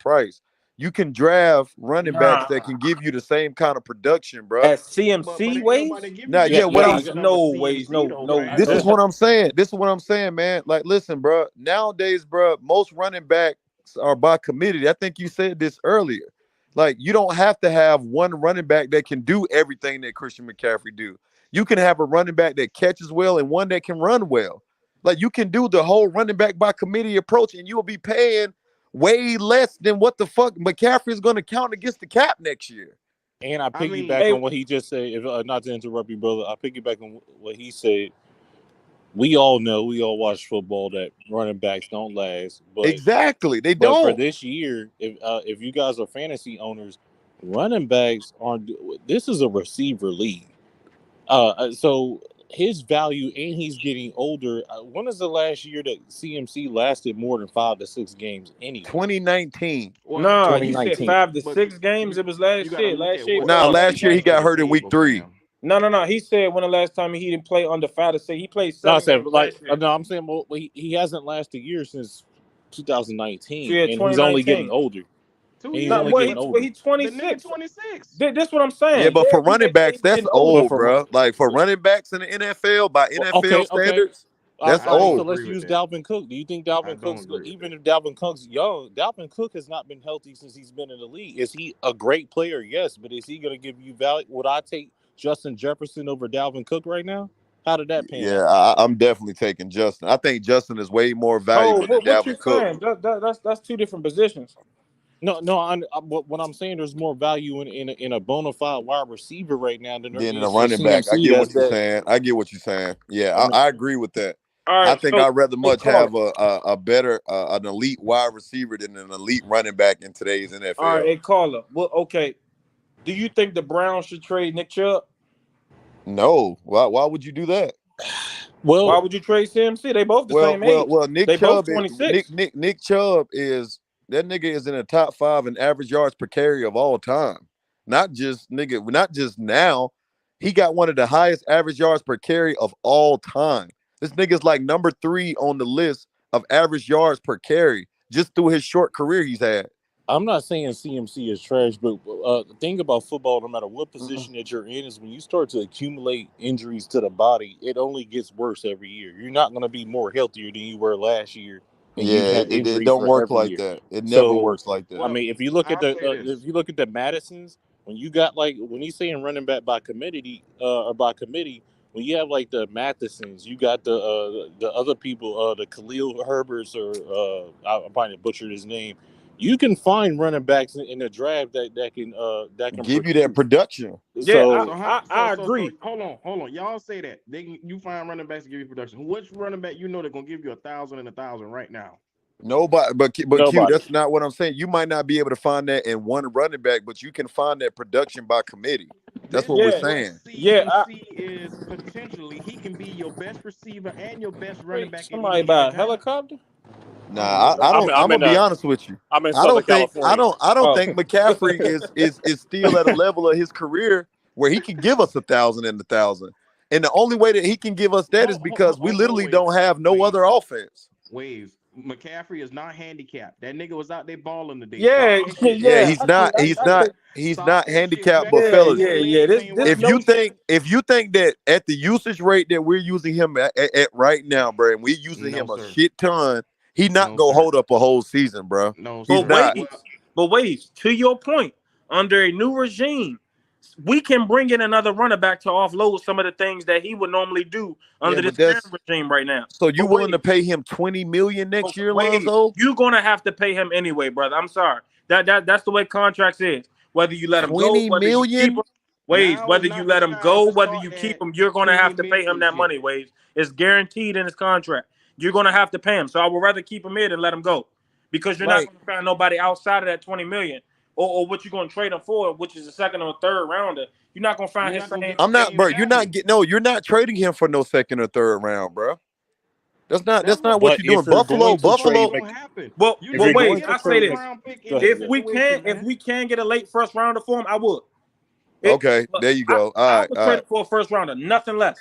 price. You can draft running backs that can give you the same kind of production, bro. At CMC Waze? No. This is what I'm saying. This is what I'm saying, man. Like, listen, bro. Nowadays, bro, most running backs are by committee. I think you said this earlier. Like, you don't have to have one running back that can do everything that Christian McCaffrey do. You can have a running back that catches well and one that can run well. Like you can do the whole running back by committee approach, and you'll be paying way less than what the fuck McCaffrey is going to count against the cap next year. And I piggyback on what he just said. If not to interrupt you, brother, I piggyback on what he said. We all know, we all watch football, that running backs don't last. But exactly, they don't. For this year, if you guys are fantasy owners, running backs aren't. This is a receiver league. So his value, and he's getting older. When is the last year that CMC lasted more than 5 to 6 games? Anyway, 2019. No, you said 5 to 6 games. It was last year. Last year he got hurt in week 3. No. He said when the last time he didn't play under 5 to 6. He played 7. I'm saying, well, he hasn't lasted a year since 2019, yeah, and he's only getting older. He's 26. 26. That's what I'm saying. Yeah, but for running backs, that's old, bro. Like for running backs in the NFL, by NFL standards, that's old. So let's use Dalvin Cook. Do you think Dalvin Cook's, even if Dalvin Cook's young, Dalvin Cook has not been healthy since he's been in the league? Is he a great player? Yes, but is he going to give you value? Would I take Justin Jefferson over Dalvin Cook right now? How did that pan out? Yeah, I'm definitely taking Justin. I think Justin is way more valuable than Dalvin Cook. That's two different positions. No. What I'm saying, there's more value in a bona fide wide receiver right now than in a running back. I get what you're saying. Yeah, I agree with that. Right, I think I'd rather much have a better an elite wide receiver than an elite running back in today's NFL. All right, hey, caller. Well, okay. Do you think the Browns should trade Nick Chubb? No. Why would you do that? Well, why would you trade CMC? They both the same age. Well, Nick they Chubb, both 26. Nick Chubb is. That nigga is in the top 5 in average yards per carry of all time. Not just now. He got one of the highest average yards per carry of all time. This nigga's like number 3 on the list of average yards per carry just through his short career he's had. I'm not saying CMC is trash, but the thing about football, no matter what position that you're in, is when you start to accumulate injuries to the body, it only gets worse every year. You're not going to be more healthier than you were last year. Yeah, it don't work like that. It never works like that. I mean, if you look at the Madisons, when you got when he's saying running back by committee or by committee, when you have like the Mathesons, you got the other people, the Khalil Herberts, or I'm probably butchered his name. You can find running backs in the draft that can give you that production. Yeah, I agree. So, hold on. Y'all say that you find running backs to give you production. Which running back they're gonna give you 1,000 and 1,000 right now? Nobody, but Q, that's not what I'm saying. You might not be able to find that in one running back, but you can find that production by committee. That's what we're saying. CMC is potentially he can be your best receiver and your best running back. Somebody buy a helicopter? Nah, I'm gonna be honest with you. I'm in Southern California. I don't think McCaffrey is still at a level of his career where he can give us 1,000 and 1,000. And the only way that he can give us that is because we literally don't have no other offense. Waves. McCaffrey is not handicapped. That nigga was out there balling today. Yeah. He's not handicapped, but fellas, if you think that at the usage rate that we're using him at right now, bro, and we're using him a shit ton, he not gonna hold up a whole season, bro. No, but wait, to your point, under a new regime, we can bring in another running back to offload some of the things that he would normally do under this current regime right now. So you willing to pay him $20 million next year, Lonzo? You're gonna have to pay him anyway, brother. I'm sorry. That's the way contracts is. Whether you let him go, whether you keep him, whether you let him go, whether you keep him, you're gonna have to pay him that money, Waves. It's guaranteed in his contract. You're gonna have to pay him. So I would rather keep him here than let him go, because you're not gonna find nobody outside of that $20 million. Or what you're going to trade him for, which is a second or third rounder. You're not going to find his same. I'm not, bro. You're not trading him for no second or third round, bro. That's not what you're doing. Buffalo. Well, wait. I say this: if we can get a late first rounder for him, I would. Okay, there you go. I would trade for a first rounder, nothing less.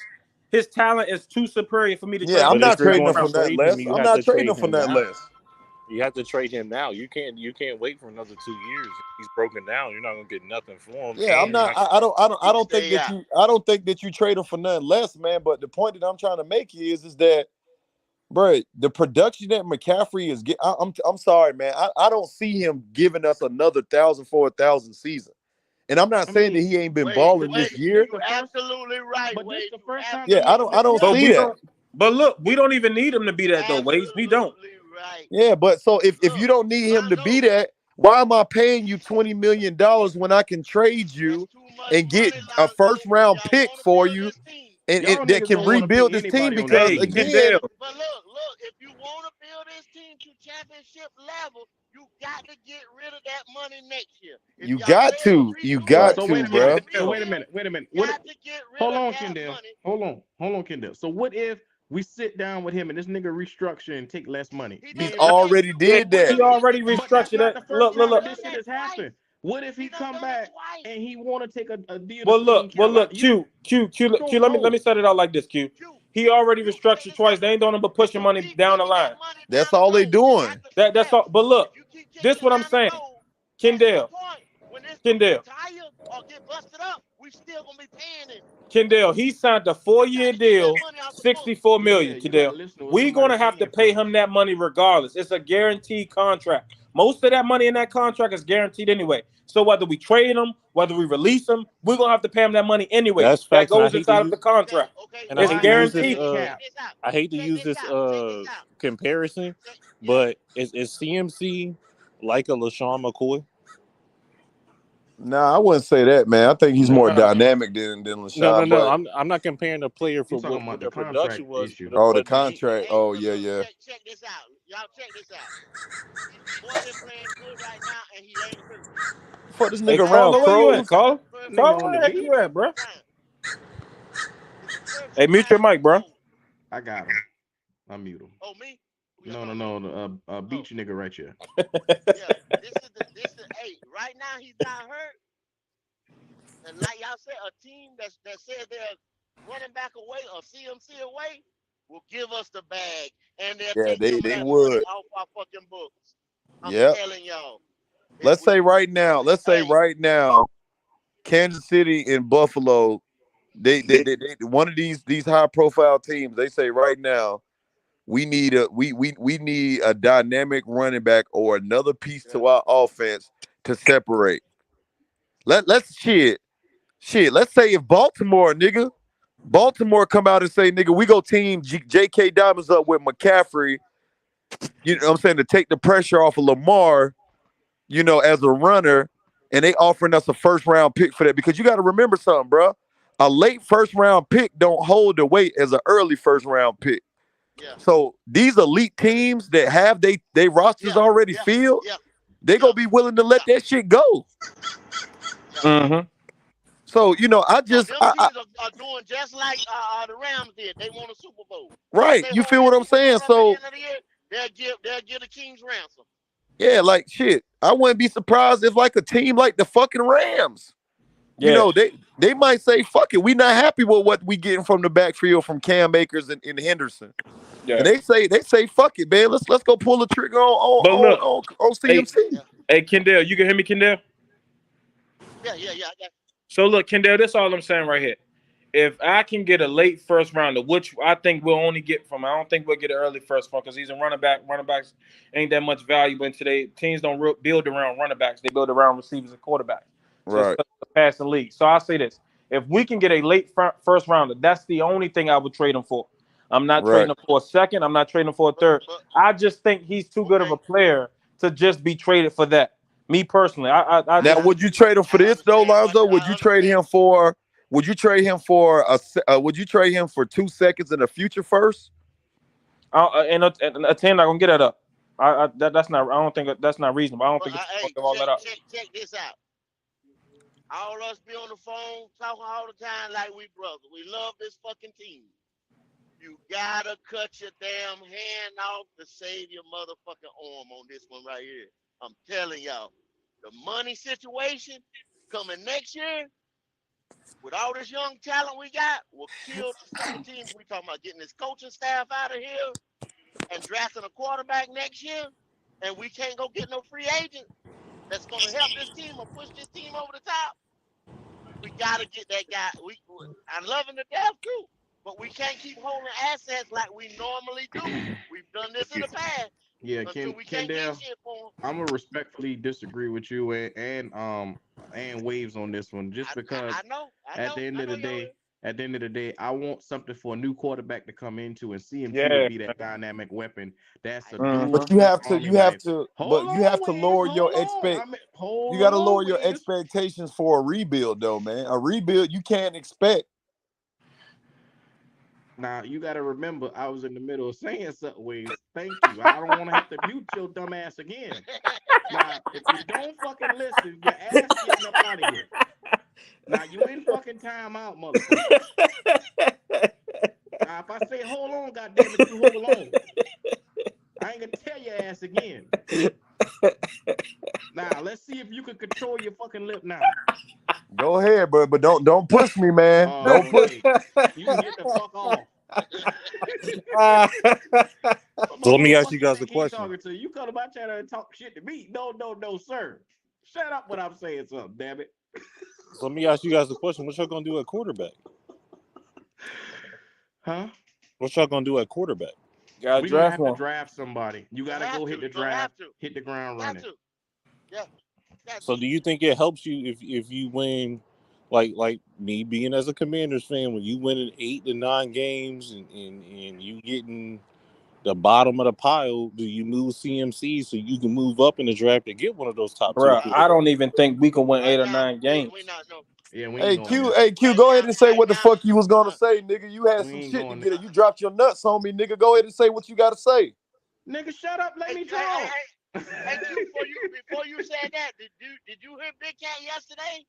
His talent is too superior for me to. Yeah, I'm not trading him for that less. I'm not trading him for that less. You have to trade him now. You can't wait for another 2 years. He's broken down. You're not gonna get nothing for him. Yeah, I'm not. I don't think that you trade him for nothing less, man. But the point that I'm trying to make is that, bro, the production that McCaffrey is getting. I'm sorry, man. I don't see him giving us another 1,000 for 1,000 season. And I'm not saying that he ain't been balling this year. You're absolutely right. But this the first time. Yeah, I don't see that. But look, we don't even need him to be that though, Waze. We don't. Absolutely right. Yeah, but so if Look, you don't need him to be Lonzo, that, why am I paying you $20 million when I can trade that's you too much and get money, a Lonzo. first round Y'all pick want to for build you this team. and Y'all that niggas can don't want to rebuild pay this team? anybody on this Because Hey, team. again, Kendall. But look, if you want to build this team to championship level, you got to get rid of that money next year. If you y'all got fail to, 3 you Super got So Bowls wait to, a without minute. bruh. So Bill, wait a minute. Wait a minute. you got to get rid Hold of on, that Kendall. money. Hold on, Kendall. So what if we sit down with him and this nigga restructure and take less money? He He's done Being done real. it. already Yeah, did What that. if he already but that's restructured not that. the first Look, look, time look. that this Done shit that has twice. happened? What if He he done come done it back twice. and he want to take a deal to Well, stay in look, well, Carolina? look. Q. You don't Let know. me set it out like this. Q. He already Check restructured this out. twice. They ain't doing nothing but You pushing gonna money keep down the kicking that line. money down That's the all they road. doing. That's all. But If look, you keep this kicking what it I'm down the saying, road, at some Kendall. point, when this dude Kendall. retire or get busted up, we still gonna be paying him. Kendall, he signed a You got 4-year to get that deal, money off the books. 64 Yeah, million. you gotta Kendall, listen to what we somebody gonna have to saying pay first. him that money regardless. It's a guaranteed contract. Most of that money in that contract is guaranteed anyway. So whether we trade him, whether we release him, we're gonna have to pay him that money anyway. That's That facts, and I goes hate to inside of use the contract. and I It's Why hate to not use pay this. his guaranteed. cap? I hate to Check use this this out. Check this out. comparison, Yeah. but is CMC like a LaShawn McCoy? Nah, I wouldn't say that, man. I think he's more No. dynamic than No. LaShawn. But I'm not comparing the player You for talking about what the their production contract was, issue? oh, the but did he? contract. Hey, Oh but yeah, look, yeah. check this out. Y'all check this out. Boy been playing good right now, and he ain't hurt. Fuck this Hey, nigga around caller, where you at, crows. caller? First Nigga Caller, on time. the where the heck beat. you at, bro? Time. It's the first Hey, mute your time. mic, bro. I got him. I mute him. Oh, me? Who y'all No, talking about? beat you nigga right here. Yeah. Hey, right now he's not hurt. And like y'all said, a team that said they're running back away or CMC away will give us the bag, and they'll Yeah, take some of they that money would. off our fucking books. I'm Yep. telling y'all. Let's say right now. Hey, Kansas City and Buffalo. They one of these high profile teams. They say right now we need a dynamic running back or another piece yeah, to our offense to separate. Let's shit. Let's say if Baltimore come out and say, nigga, we go team J.K. Diamonds up with McCaffrey, you know what I'm saying, to take the pressure off of Lamar, as a runner, and they offering us a first round pick for that. Because you got to remember something, bro. A late first round pick don't hold the weight as an early first round pick. yeah, So these elite teams that have they rosters yeah, already yeah, filled, yeah, they yeah, gonna be willing to yeah, let that shit go. yeah. Mm-hmm. So Cause them teams are doing just like the Rams did. They won a Super Bowl. If right. they You hold feel that what I'm Super Bowl saying? up at the So end of the year, they'll give the Kings ransom. yeah, like shit. I wouldn't be surprised if like a team like the fucking Rams, Yeah. they might say, fuck it, we not happy with what we getting from the backfield from Cam Akers and Henderson. Yeah. And they say, fuck it, man. Let's go pull the trigger on But look, hey, CMC. Kendall, you can hear me, Kendall? Yeah, yeah, yeah. So look, Kendall, this is all I'm saying right here. If I can get a late first rounder, which I think we'll only get from, I don't think we'll get an early first one because he's a running back. Running backs ain't that much valuable. And today, teams don't build around running backs. They build around receivers and quarterbacks. So Right. it's a passing league. So I'll say this. If we can get a late first rounder, that's the only thing I would trade him for. I'm not Right. trading him for a second. I'm not trading him for a third. But I just think he's too good of okay, a player to just be traded for that. Me personally, I Now, just would you trade him for I this though, understand. Lonzo? Would I you trade understand. him for? Would you trade him for would you trade him for 2 seconds in the future first? and a team not gonna get that up. That's not. I don't think that's not reasonable. I don't But think it's gonna hey, give all that up. check this out. All us be on the phone talking all the time like we brothers. We love this fucking team. You gotta cut your damn hand off to save your motherfucking arm on this one right here. I'm telling y'all, the money situation coming next year with all this young talent we got will kill some of the teams we talking about getting this coaching staff out of here and drafting a quarterback next year, and we can't go get no free agent that's gonna help this team or push this team over the top. We gotta get that guy. I love him to death too, but we can't keep holding assets like we normally do. We've done this in the past Yeah, until we can't Kendall, get shit for him. I'm gonna respectfully disagree with you and Waves on this one, just because I know. at the end I of know the y'all day, will. At the end of the day, I want something for a new quarterback to come into, and CMC Yeah. would be that dynamic weapon. That's a Mhm. dual But you threat have to, army you have knife. to, Hold but you have on, to Wiz. lower Hold your on. You Hold got to on, lower your Wiz. expectations for a rebuild, though, man. A rebuild, you can't expect. Now you got to remember, I was in the middle of saying something. Wiz. Thank you. I don't want to have to mute your dumb ass again. Now, if you don't fucking listen, your ass getting up out of here. Now you in fucking timeout, motherfucker. Now if I say hold on, goddammit, you hold on. I ain't gonna tell your ass again. Now let's see if you can control your fucking lip now. Go ahead, but don't push me, man. Don't push. Okay. You can get the fuck off. So let me ask you guys a question. Talking to you. You come to my channel and talk shit to me. No, sir. Shut up when I'm saying something, damn it. So let me ask you guys a question. What y'all gonna do at quarterback? Huh? What y'all gonna do at quarterback? Gotta We're gonna draft have one. to draft somebody. You gotta go hit the draft, hit the ground running. Yeah. So do you think it helps you if you win, like me being as a Commanders fan, when you winning 8 to 9 games and you getting the bottom of the pile, do you move CMC so you can move up in the draft to get one of those top Bro, 2? I don't even think we can win Right 8 or now, 9 games. we not know. Yeah, we Hey ain't going there. Q, Right go now- ahead and say right what the now- fuck you was gonna say, nigga. You had We some ain't shit to going get there. it. You dropped your nuts on me, nigga. Go ahead and say what you gotta say. Nigga, shut up. Let me talk. Hey, Q, before you said that, did you hear Big Cat yesterday?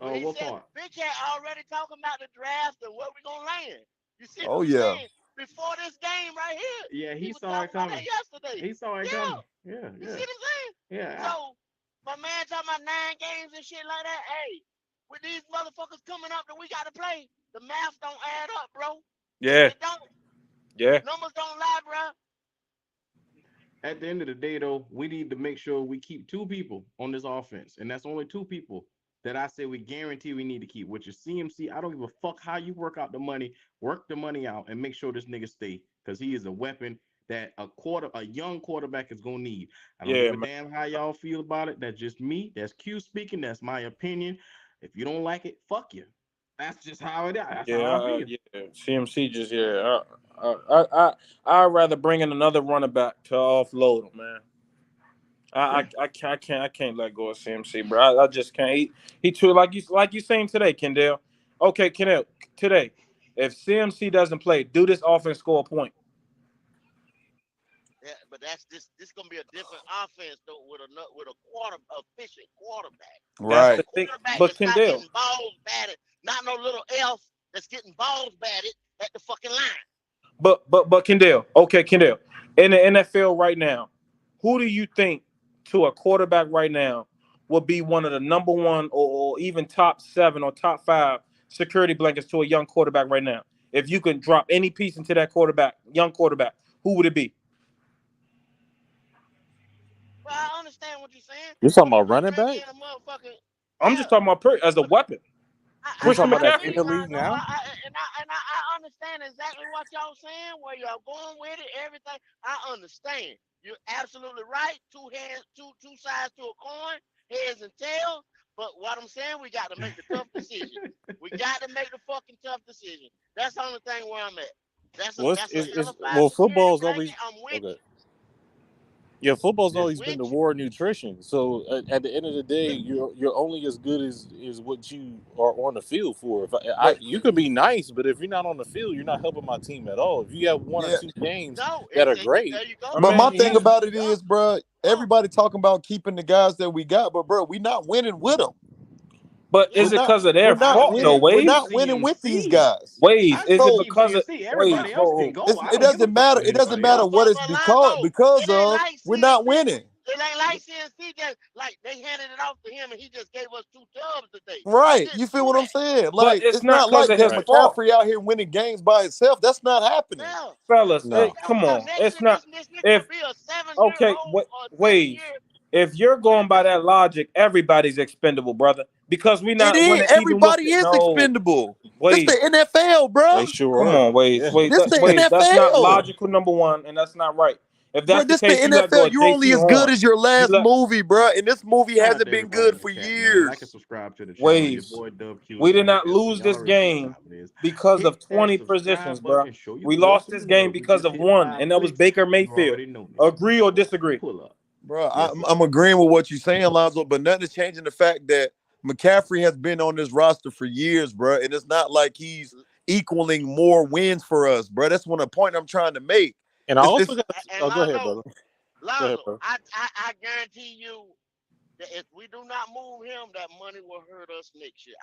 Oh, When he what said part? Big Cat already talking about the draft and what we gonna land. You see Oh, what I'm yeah. saying? Before this game right here. Yeah, he was saw it talking about coming. that yesterday. He saw it Yeah. coming. Yeah, You see what I'm saying? yeah. So, my man talking about 9 games and shit like that. Hey, with these motherfuckers coming up that we gotta play, the math don't add up, bro. Yeah. It don't. Yeah. Numbers don't lie, bro. At the end of the day, though, we need to make sure we keep 2 people on this offense, and that's only 2 people that I say we guarantee we need to keep, which is CMC. I don't give a fuck how you work out the money, work the money out, and make sure this nigga stay, because he is a weapon that a young quarterback is gonna need. I don't give a damn how y'all feel about it. That's just me. That's Q speaking. That's my opinion. If you don't like it, fuck you. That's just how it is. That's how I feel. CMC just I'd rather bring in another running back to offload him, man. I can't let go of CMC, bro. I just can't. He too like you saying today, Kendall. Okay, Kendall, today, if CMC doesn't play, do this offense score a point? Yeah, but this gonna be a different offense though with a efficient quarterback. Right. That's the thing. Quarterback But that's not Kendall, getting balls batted, not no little elf that's getting balls batted at the fucking line. but Kendall, okay, Kendall, in the NFL right now, who do you think to a quarterback right now will be one of the number 1 or even top 7 or top 5 security blankets to a young quarterback right now? If you can drop any piece into that young quarterback, who would it be? Well, I understand what you're saying. You're talking about running back? I'm just talking about as a weapon. You're talking about that McCaffrey. in the league now? I understand exactly what y'all saying, where y'all going with it, everything. I understand. You're absolutely right. Two sides to a coin, heads and tails. But what I'm saying, we got to make the tough decision. We got to make the fucking tough decision. That's the only thing where I'm at. Football's always I'm with you. Yeah, football's Just always with been the you. war of nutrition. So at the end of the day, you're only as good as what you are on the field for. You can be nice, but if you're not on the field, you're not helping my team at all. If you have 1 or 2 games that are great, there you go. But my thing about it is, bro, everybody talking about keeping the guys that we got, but bro, we not winning with them. But is it because of their fault, though, We're Waves? not winning with these guys. Waves, is it because of everybody else can go? It doesn't matter. It doesn't matter what it's because of. We're not winning. It ain't like CNC just like they handed it off to him and he just gave us 2 dubs today. Right. You feel what I'm saying? Like it's it's not not like 'cause of that his fault. McCaffrey out here winning games by himself. That's not happening. Yeah. Fellas, No. come on. It's not. This If be a 7-year-old okay, or 7 Waves. year. If you're going by that logic, everybody's expendable, brother. Because we not It is. winning even with Everybody is expendable. Waves. This the NFL, bro. they sure Come are. on, Waves. Yeah. Wait, This the Waves. That's not NFL. logical, number 1, and that's not right. If Bro, that's the this the case, you got to go NFL. with You're only J.C. as good Horn. as your last movie, bro. And this movie Shout out hasn't to been everybody good in for the chat, man. Like and years. subscribe to the channel. Your Waves. boy Dub Q We is did in the not building. lose Y'all this already know what game time it is. because Hit of that 20 subscribe positions, button bro. and show your We boy lost some this game love. We because just of hit one, 5 and that was clicks. Baker You Mayfield. already know, nigga. Agree or disagree? Pull up. Bro, Yes, sir. I'm agreeing with what you're saying, Lonzo, but nothing is changing the fact that McCaffrey has been on this roster for years, bro. And it's not like he's equaling more wins for us, bro. That's one of the point I'm trying to make. And I It's, also it's got. And Oh, go ahead, brother. Go ahead, Lonzo, bro. I guarantee you that if we do not move him, that money will hurt us next year.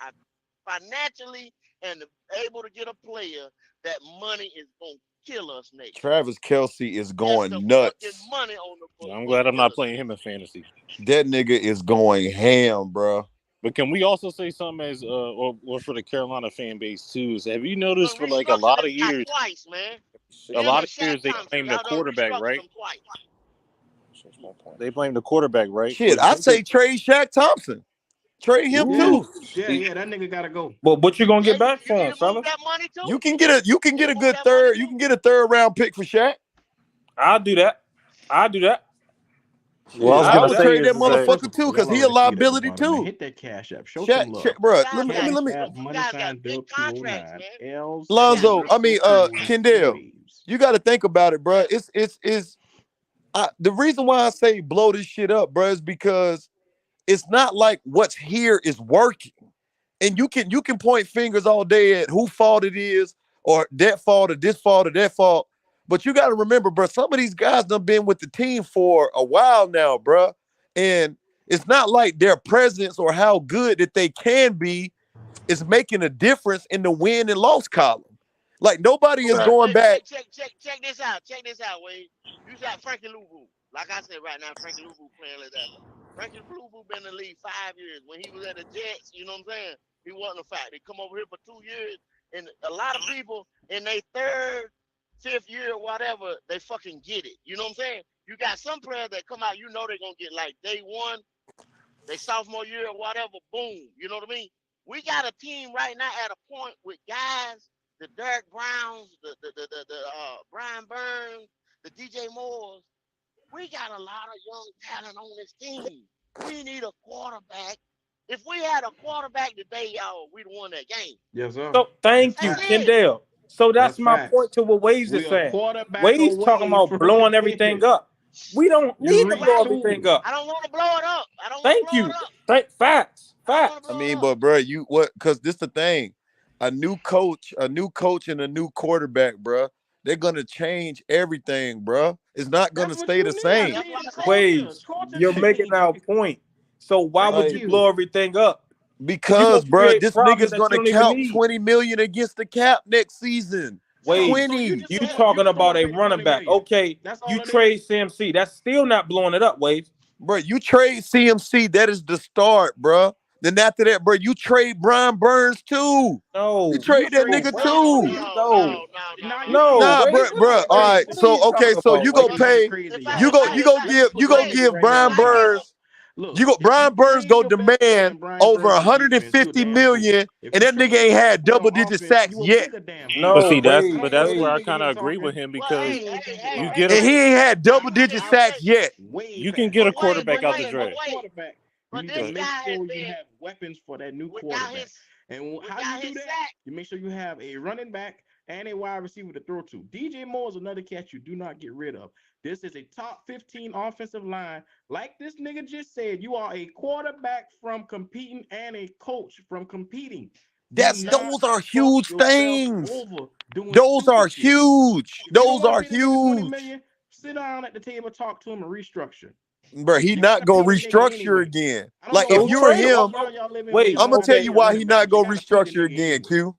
Financially and able to get a player, that money is gonna kill us next year. Travis Kelce is That's the going fucking nuts. money on the book. I'm glad I'm not playing him in fantasy. That nigga is going ham, bro. But can we also say something as or for the Carolina fan base too? Is have you noticed for like a Restructured lot of this guy years, twice, man. a Him lot and of years Shaq they Thompson, blame the y'all done quarterback, restructured right? them twice. They blame the quarterback, right? Shit, But I Baker, say trade Shaq Thompson. Trade him Yeah, too. yeah, that nigga gotta go. But what you gonna Yeah, get back you for need him, to move fellas? that money too. You can get a You good move that third. money You too. can get a third round pick for Shaq. I'll do that. I'll do that. well, I was I gonna would say trade that is that motherfucker too, because Y'all he a already see it at the liability bottom, man. too. Hit that cash app. Show Shaq, some love. bro. You Let guys me. Cash app, you money guys sign, got big Dub contracts, 209, man. L's Lonzo, I mean, Kendall, Waves. you got to think about it, bro. The reason why I say blow this shit up, bro, is because it's not like what's here is working. And you can point fingers all day at who fault it is, or that fault, or this fault, or that fault. But you got to remember, bro, some of these guys done been with the team for a while now, bro. And it's not like their presence or how good that they can be is making a difference in the win and loss column. Like nobody is going back. Check this out. Check this out, Wade. You got Frankie Louvu. Like I said right now, Frankie Louvu playing like that. Frankie Louvu been in the league 5 years. When he was at the Jets, you know what I'm saying? He wasn't a fact. They come over here for 2 years, and a lot of people in their third, fifth year, whatever, they fucking get it. You know what I'm saying? You got some players that come out, you know they're gonna get like day one, they sophomore year or whatever, boom. You know what I mean? We got a team right now at a point with guys, the Derek Browns, the Brian Burns, the DJ Moores. We got a lot of young talent on this team. We need a quarterback. If we had a quarterback today, y'all, we'd have won that game. Yes, sir. So thank you, That's it. Kendall. So that's my facts. point to what Waves is We a saying. quarterback Waves away talking about from blowing everything up. We don't You need to read blow too. everything up. I don't want to blow it up. I don't want to Thank blow you. it up. Facts. I don't wanna Facts. I blow mean, it up. but bro, you what? Because this the thing, a new coach, and a new quarterback, bro. They're gonna change everything, bro. It's not gonna That's what stay you the need. same. That's what I said. Waves, you're making our point. So why would you you. blow everything up? Because, gonna bro, create this problems nigga's that you gonna don't even count need. 20 million against the cap next season. Waves, 20. you talking about a running back. Okay, you trade CMC. That's still not blowing it up, Waves. Bro, you trade CMC, that is the start, bro. Then after that, bro, you trade Brian Burns too. No, You trade that nigga too. Nah, Waves. bro. All right. What are So you talking so about, you go Waves? pay. You go give Brian Burns. Brian Burns go demand over 150 million, and that nigga ain't had double-digit sacks yet. No, But see, Waves. that's where I kind of agree with him because you get And a he ain't had double-digit sacks yet. you can get a quarterback out the draft. You need to make sure you have weapons for that new quarterback. And how you do that? You make sure you have a running back and a wide receiver to throw to. DJ Moore is another catch you do not get rid of. This is a top 15 offensive line. Like this nigga just said, you are a quarterback from competing and a coach from competing. Those are huge things. Those are Shit. huge. If you don't Those wanna are pay the nigga 20 huge. million, sit down at the table, talk to him, and restructure. Bro, he not gonna restructure again. Like if you're him, wait, I'm gonna tell you why he not gonna restructure again, Q.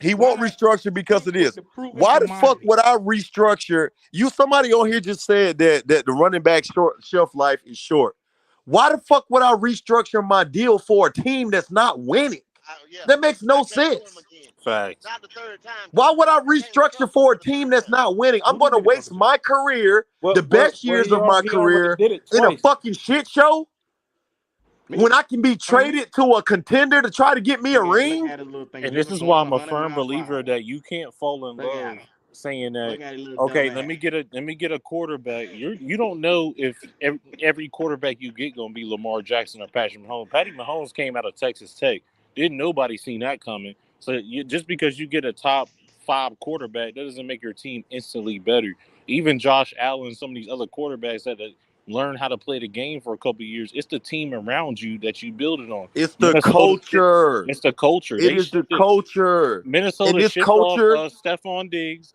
He won't restructure because of this. Why the fuck would I restructure? Somebody on here just said that the running back shelf life is short. Why the fuck would I restructure my deal for a team that's not winning? That makes no sense. Facts. Why would I restructure for a team that's not winning? I'm going to waste my career, the best years of my career, in a fucking shit show when I can be traded to a contender to try to get me a ring? And this is why I'm a firm believer that you can't fall in love saying that. Look at it, little Okay, dumbass. let me get a quarterback. You don't know if every quarterback you get gonna be Lamar Jackson or Patrick Mahomes. Patty Mahomes came out of Texas Tech. Didn't nobody seen that coming. So just because you get a top 5 quarterback, that doesn't make your team instantly better. Even Josh Allen, some of these other quarterbacks that learn how to play the game for a couple of years. It's the team around you that you build it on. It's the culture. It's the culture. It is the culture. Minnesota and this shipped culture. off Stephon Diggs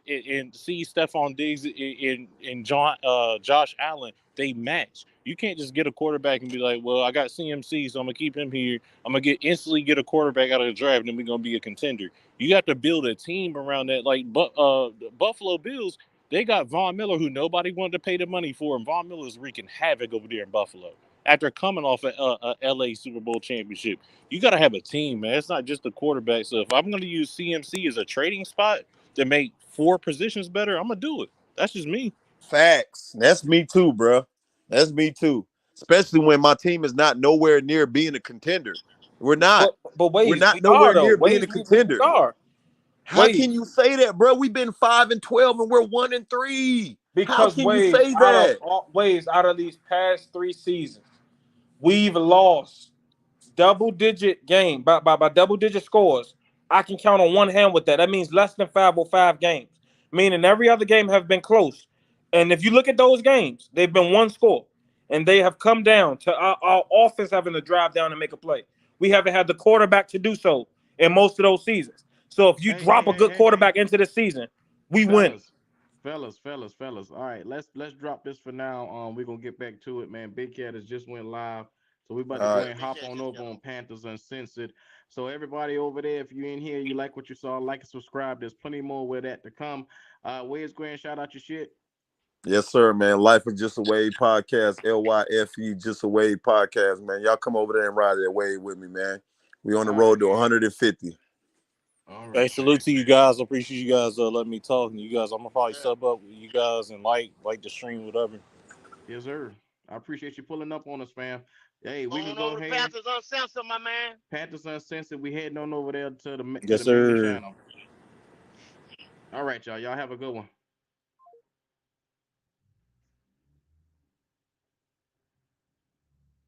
and see Stephon Diggs and Josh Allen. They match. You can't just get a quarterback and be like, well, I got CMC, so I'm gonna keep him here. I'm gonna instantly get a quarterback out of the draft, and then we're gonna be a contender. You got to build a team around that. Like, the Buffalo Bills, they got Von Miller, who nobody wanted to pay the money for, and Von Miller is wreaking havoc over there in Buffalo after coming off a LA Super Bowl championship. You got to have a team, man. It's not just the quarterback. So if I'm going to use CMC as a trading spot to make 4 positions better, I'm going to do it. That's just me. Facts. That's me too, bro. That's me too. Especially when my team is not nowhere near being a contender. We're not. But Waze, We're not we nowhere are, though. near being Waze, a contender. we are. How can you say that, bro? We've been 5-12 and we're 1-3. Because how can you say that? Out of these past 3 seasons, we've lost double-digit game by double-digit scores. I can count on one hand with that. That means less than 5 or 5 games, meaning every other game have been close. And if you look at those games, they've been 1 score, and they have come down to our offense having to drive down and make a play. We haven't had the quarterback to do so in most of those seasons. So if you drop a good quarterback into the season, we win. Fellas. All right, let's drop this for now. We're gonna get back to it, man. Big Cat has just went live. So we about to go and hop on over on Panthers Uncensored. So everybody over there, if you're in here, you like what you saw, like and subscribe. There's plenty more with that to come. Where's Grand? Shout out your shit. Yes, sir, man. Life is Just a Wave podcast, LYFE Just a Wave podcast, man. Y'all come over there and ride that wave with me, man. We on the road to 150. All right. Hey, salute to you guys. I appreciate you guys letting me talk. And you guys, I'm gonna probably sub up with you guys and like the stream, whatever. Yes, sir. I appreciate you pulling up on us, fam. Hey, we can go ahead. Panthers Uncensored, my man. Panthers Uncensored. We heading on over there to the yes, main sir. channel. All right, y'all. Y'all have a good one.